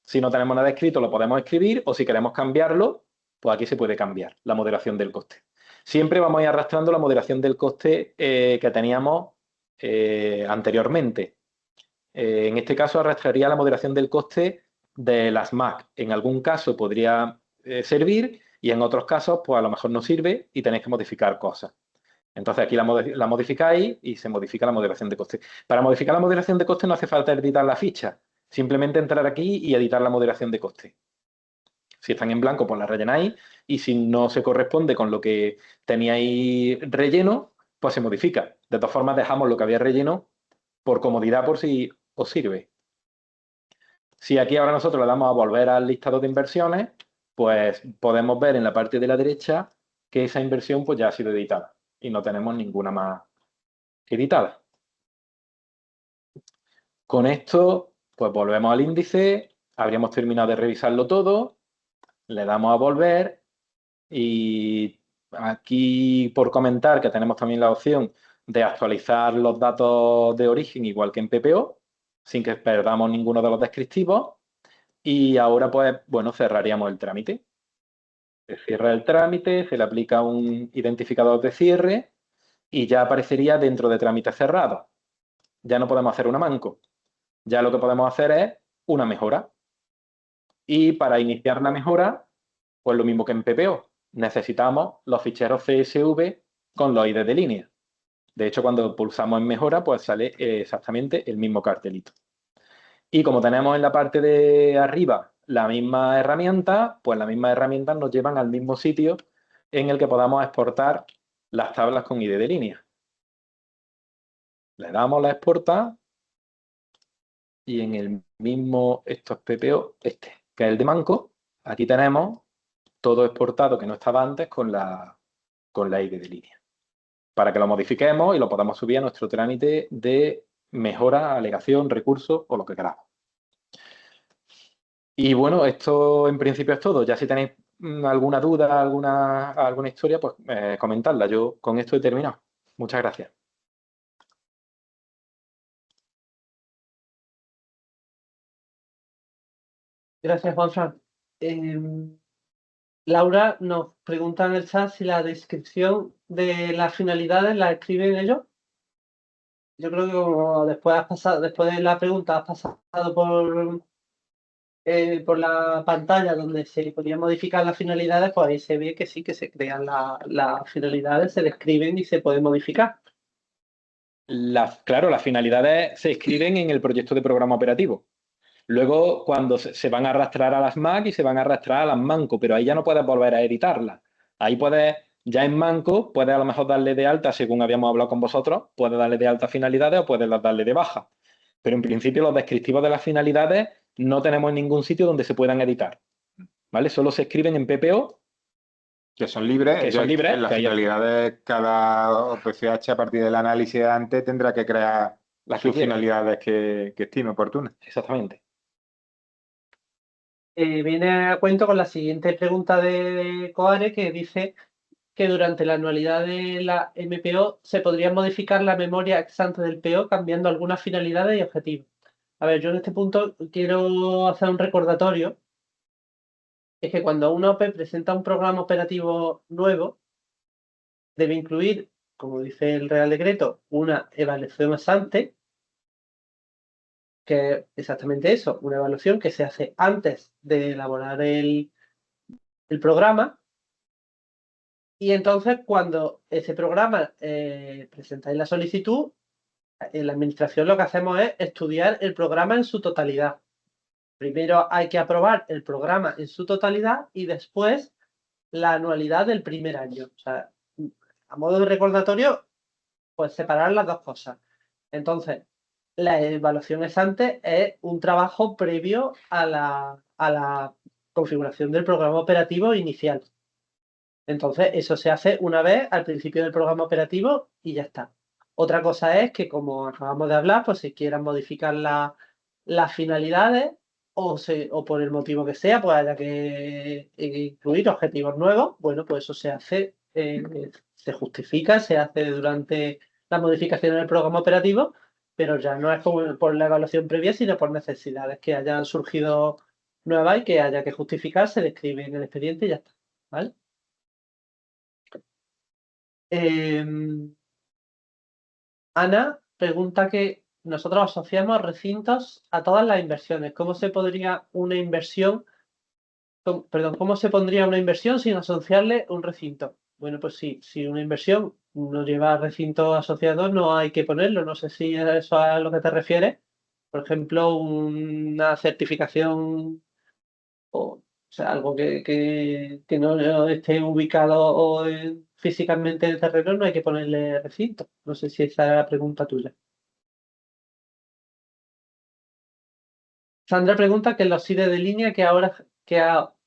Si no tenemos nada escrito, lo podemos escribir, o si queremos cambiarlo, pues aquí se puede cambiar la moderación del coste. Siempre vamos a ir arrastrando la moderación del coste que teníamos anteriormente. En este caso arrastraría la moderación del coste de las MAC. En algún caso podría servir y en otros casos pues a lo mejor no sirve y tenéis que modificar cosas. Entonces aquí la modificáis y se modifica la moderación de coste. Para modificar la moderación de coste no hace falta editar la ficha. Simplemente entrar aquí y editar la moderación de coste. Si están en blanco, pues la rellenáis y si no se corresponde con lo que teníais relleno, pues se modifica. De todas formas, dejamos lo que había relleno por comodidad, por si os sirve. Si aquí ahora nosotros le damos a volver al listado de inversiones, pues podemos ver en la parte de la derecha que esa inversión pues ya ha sido editada y no tenemos ninguna más editada. Con esto, pues volvemos al índice, habríamos terminado de revisarlo todo, le damos a volver y aquí por comentar que tenemos también la opción de actualizar los datos de origen igual que en PPO, sin que perdamos ninguno de los descriptivos. Y ahora, pues, bueno, cerraríamos el trámite. Se cierra el trámite, se le aplica un identificador de cierre y ya aparecería dentro de trámite cerrado. Ya no podemos hacer una manco. Ya lo que podemos hacer es una mejora. Y para iniciar la mejora, pues lo mismo que en PPO. Necesitamos los ficheros CSV con los ID de línea. De hecho, cuando pulsamos en mejora, pues sale exactamente el mismo cartelito. Y como tenemos en la parte de arriba la misma herramienta, pues las mismas herramientas nos llevan al mismo sitio en el que podamos exportar las tablas con ID de línea. Le damos la exporta y en el mismo, esto es PPO, que es el de Manco, aquí tenemos todo exportado que no estaba antes con la ID de línea. Para que lo modifiquemos y lo podamos subir a nuestro trámite de mejora, alegación, recurso o lo que queramos. Y bueno, esto en principio es todo. Ya si tenéis alguna duda, alguna historia, pues comentadla. Yo con esto he terminado. Muchas gracias. Gracias, Juanfran. Laura nos pregunta en el chat si la descripción de las finalidades la escriben ellos. Yo creo que como después de la pregunta has pasado por la pantalla donde se podían modificar las finalidades, pues ahí se ve que sí, que se crean las finalidades, se describen y se pueden modificar. Claro, las finalidades se escriben en el proyecto de programa operativo. Luego, cuando se van a arrastrar a las Mac y se van a arrastrar a las Manco, pero ahí ya no puedes volver a editarlas. Ahí puedes, ya en Manco, puedes a lo mejor darle de alta, según habíamos hablado con vosotros, puedes darle de alta finalidades o puedes darle de baja. Pero en principio los descriptivos de las finalidades no tenemos en ningún sitio donde se puedan editar, ¿vale? Solo se escriben en PPO. Que son libres. Que son libres, En las que hay- finalidades, cada OPCH a partir del análisis de antes tendrá que crear Las que sus quiera. finalidades que estime oportunas. Exactamente. Viene a cuento con la siguiente pregunta de Coare, que dice que durante la anualidad de la MPO se podría modificar la memoria ex ante del PO cambiando algunas finalidades y objetivos. A ver, yo en este punto quiero hacer un recordatorio. Es que cuando una OP presenta un programa operativo nuevo, debe incluir, como dice el Real Decreto, una evaluación ex ante, que es exactamente eso, una evaluación que se hace antes de elaborar el programa. Y entonces, cuando ese programa presentáis la solicitud, en la administración lo que hacemos es estudiar el programa en su totalidad. Primero hay que aprobar el programa en su totalidad y después la anualidad del primer año. O sea, a modo de recordatorio, pues separar las dos cosas. Entonces, la evaluación ex ante es un trabajo previo a la configuración del programa operativo inicial. Entonces, eso se hace una vez al principio del programa operativo y ya está. Otra cosa es que, como acabamos de hablar, pues si quieran modificar las finalidades o por el motivo que sea, pues haya que incluir objetivos nuevos, bueno, pues eso se hace, se justifica, se hace durante la modificación del programa operativo, pero ya no es por la evaluación previa, sino por necesidades que hayan surgido nuevas y que haya que justificar, se describe en el expediente y ya está, ¿vale? Ana pregunta que nosotros asociamos recintos a todas las inversiones. ¿Cómo se podría una inversión, cómo se pondría una inversión sin asociarle un recinto? Bueno, pues sí, si una inversión no lleva recinto asociado, no hay que ponerlo. No sé si eso es a lo que te refieres. Por ejemplo, una certificación o sea, algo que no esté ubicado físicamente en el terreno, no hay que ponerle recinto. No sé si esa era la pregunta tuya. Sandra pregunta que los IDs de línea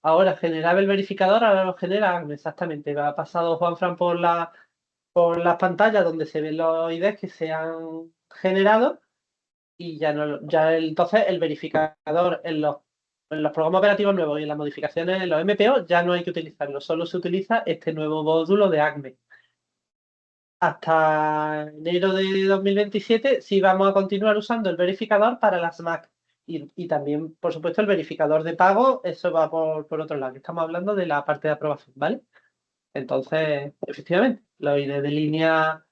ahora generaba el verificador, ahora lo genera ACME. Exactamente. Ha pasado Juanfran por las pantallas donde se ven los IDs que se han generado y entonces el verificador en los programas operativos nuevos y en las modificaciones en los MPO ya no hay que utilizarlo, solo se utiliza este nuevo módulo de ACME. Hasta enero de 2027 sí vamos a continuar usando el verificador para las Mac y también, por supuesto, el verificador de pago, eso va por otro lado, que estamos hablando de la parte de aprobación, ¿vale? Entonces, efectivamente, los ID de línea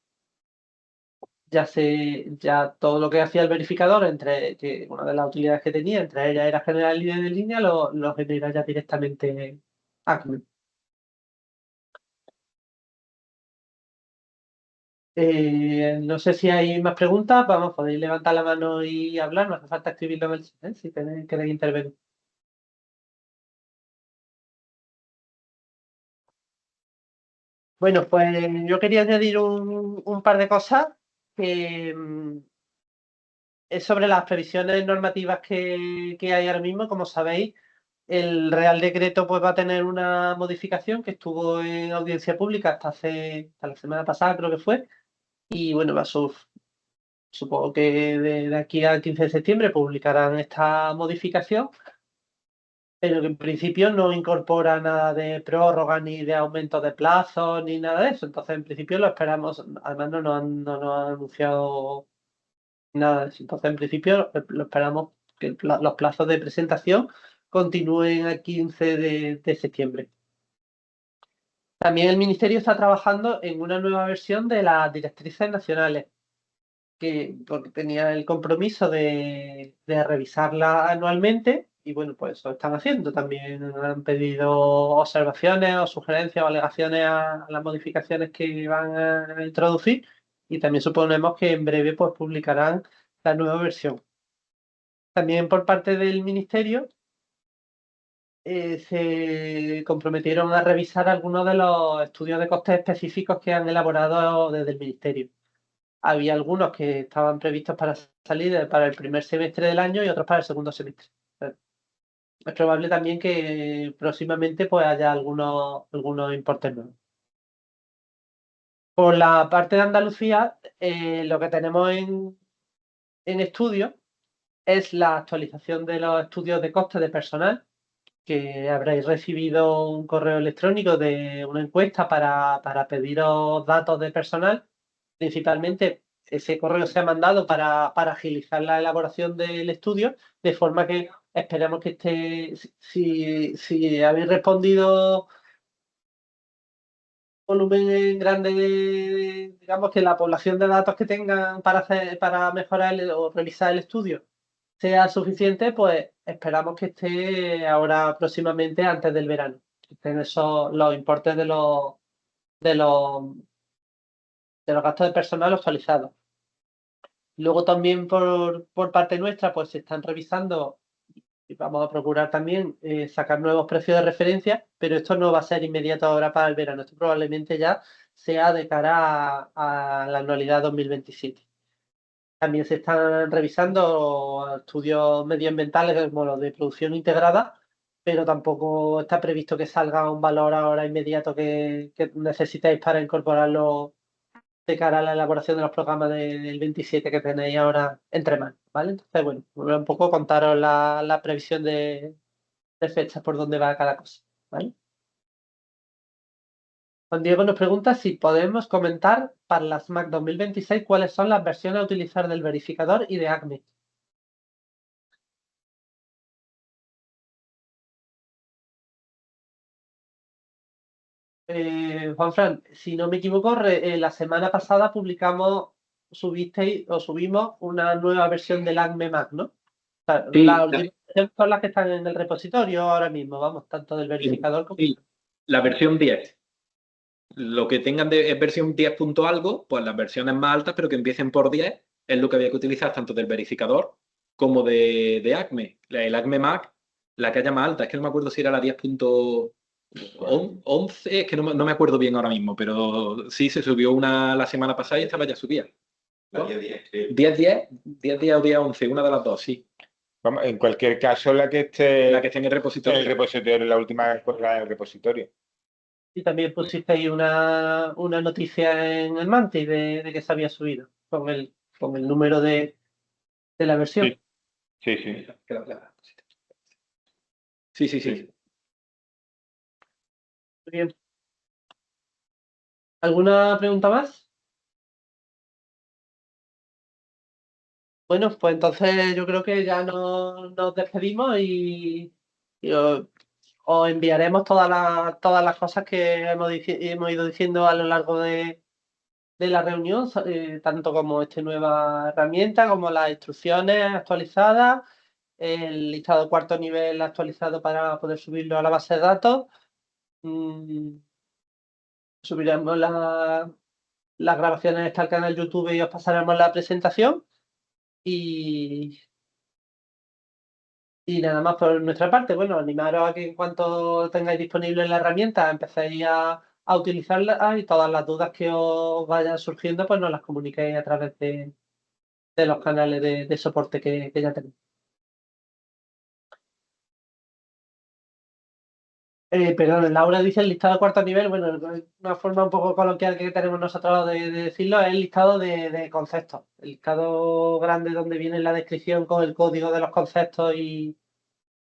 ya todo lo que hacía el verificador, que una de las utilidades que tenía, entre ellas era generar el ID de línea, lo genera ya directamente ACME. No sé si hay más preguntas, vamos, podéis levantar la mano y hablar, no hace falta escribirlo en el chat, ¿eh? Si queréis intervenir. Bueno, pues yo quería añadir un par de cosas que es sobre las previsiones normativas que hay ahora mismo. Como sabéis, el Real Decreto pues va a tener una modificación que estuvo en audiencia pública hasta la semana pasada, creo que fue, y bueno, supongo que de aquí al 15 de septiembre publicarán esta modificación, pero que en principio no incorpora nada de prórroga ni de aumento de plazos ni nada de eso. Entonces, en principio lo esperamos, además no nos han anunciado nada de eso. Entonces, en principio lo esperamos que los plazos de presentación continúen el 15 de septiembre. También el Ministerio está trabajando en una nueva versión de las directrices nacionales, porque tenía el compromiso de revisarla anualmente y bueno, pues eso están haciendo. También han pedido observaciones o sugerencias o alegaciones a las modificaciones que van a introducir y también suponemos que en breve pues publicarán la nueva versión. También por parte del Ministerio se comprometieron a revisar algunos de los estudios de costes específicos que han elaborado desde el Ministerio. había algunos que estaban previstos para salir para el primer semestre del año y otros para el segundo semestre. Es probable también que próximamente pues haya algunos importes nuevos. Por la parte de Andalucía, lo que tenemos en estudio es la actualización de los estudios de coste de personal, que habréis recibido un correo electrónico de una encuesta para pediros datos de personal. Principalmente, ese correo se ha mandado para agilizar la elaboración del estudio, de forma que esperemos que esté, si habéis respondido volumen grande digamos que la población de datos que tengan para mejorar o revisar el estudio sea suficiente, pues esperamos que esté ahora próximamente antes del verano. Que estén los importes de los gastos de personal actualizados. Luego también por parte nuestra, pues se están revisando y vamos a procurar también sacar nuevos precios de referencia, pero esto no va a ser inmediato ahora para el verano. Esto probablemente ya sea de cara a la anualidad 2027. También se están revisando estudios medioambientales como los de producción integrada, pero tampoco está previsto que salga un valor ahora inmediato que necesitéis para incorporarlo de cara a la elaboración de los programas del 27 que tenéis ahora entre manos, ¿vale? Entonces, bueno, voy a un poco contaros la previsión de fechas por dónde va cada cosa, ¿vale? Juan Diego nos pregunta si podemos comentar para las Mac 2026 cuáles son las versiones a utilizar del verificador y de ACME. Juanfran, si no me equivoco, la semana pasada subimos una nueva versión del ACME Mac, ¿no? O sea, Sí, las últimas versiones son las que están en el repositorio ahora mismo, vamos, tanto del verificador como... Sí, la versión 10. Lo que tengan es versión 10 punto algo, pues las versiones más altas, pero que empiecen por 10, es lo que había que utilizar tanto del verificador como de ACME. El ACME Mac, la que haya más alta, es que no me acuerdo si era la 10.11, es que no me acuerdo bien ahora mismo, pero sí se subió una la semana pasada y estaba ya subida. La 10. 10 o 10.11, una de las dos, sí. Vamos, en cualquier caso, la que esté en el repositorio. En el repositorio, la última cosa del repositorio. Y también pusisteis una noticia en el Mantis de que se había subido con el número de la versión. Sí. Sí. Muy bien. ¿Alguna pregunta más? Bueno, pues entonces yo creo que ya nos despedimos y os enviaremos todas las cosas que hemos ido diciendo a lo largo de la reunión, tanto como esta nueva herramienta, como las instrucciones actualizadas, el listado de cuarto nivel actualizado para poder subirlo a la base de datos. Subiremos las grabaciones al canal YouTube y os pasaremos la presentación. Y nada más por nuestra parte. Bueno, animaros a que en cuanto tengáis disponible la herramienta empecéis a utilizarla y todas las dudas que os vayan surgiendo, pues nos las comuniquéis a través de los canales de soporte que ya tenéis. Perdón, Laura dice el listado de cuarto nivel. Bueno, una forma un poco coloquial que tenemos nosotros de decirlo es el listado de conceptos. El listado grande donde viene la descripción con el código de los conceptos y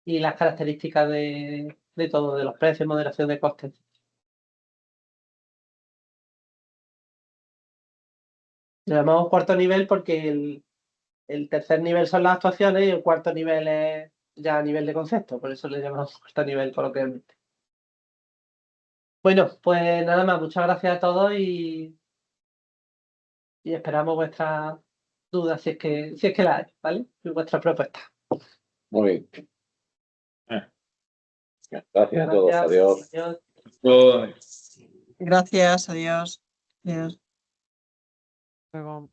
las características de todo, de los precios, moderación de costes. Le llamamos cuarto nivel porque el tercer nivel son las actuaciones y el cuarto nivel es ya a nivel de concepto. Por eso le llamamos cuarto nivel coloquialmente. Bueno, pues nada más, muchas gracias a todos y esperamos vuestras dudas si es que las hay, ¿vale? Y vuestras propuestas. Muy bien. Gracias a todos. Adiós. Adiós. Gracias, adiós. Adiós. Luego.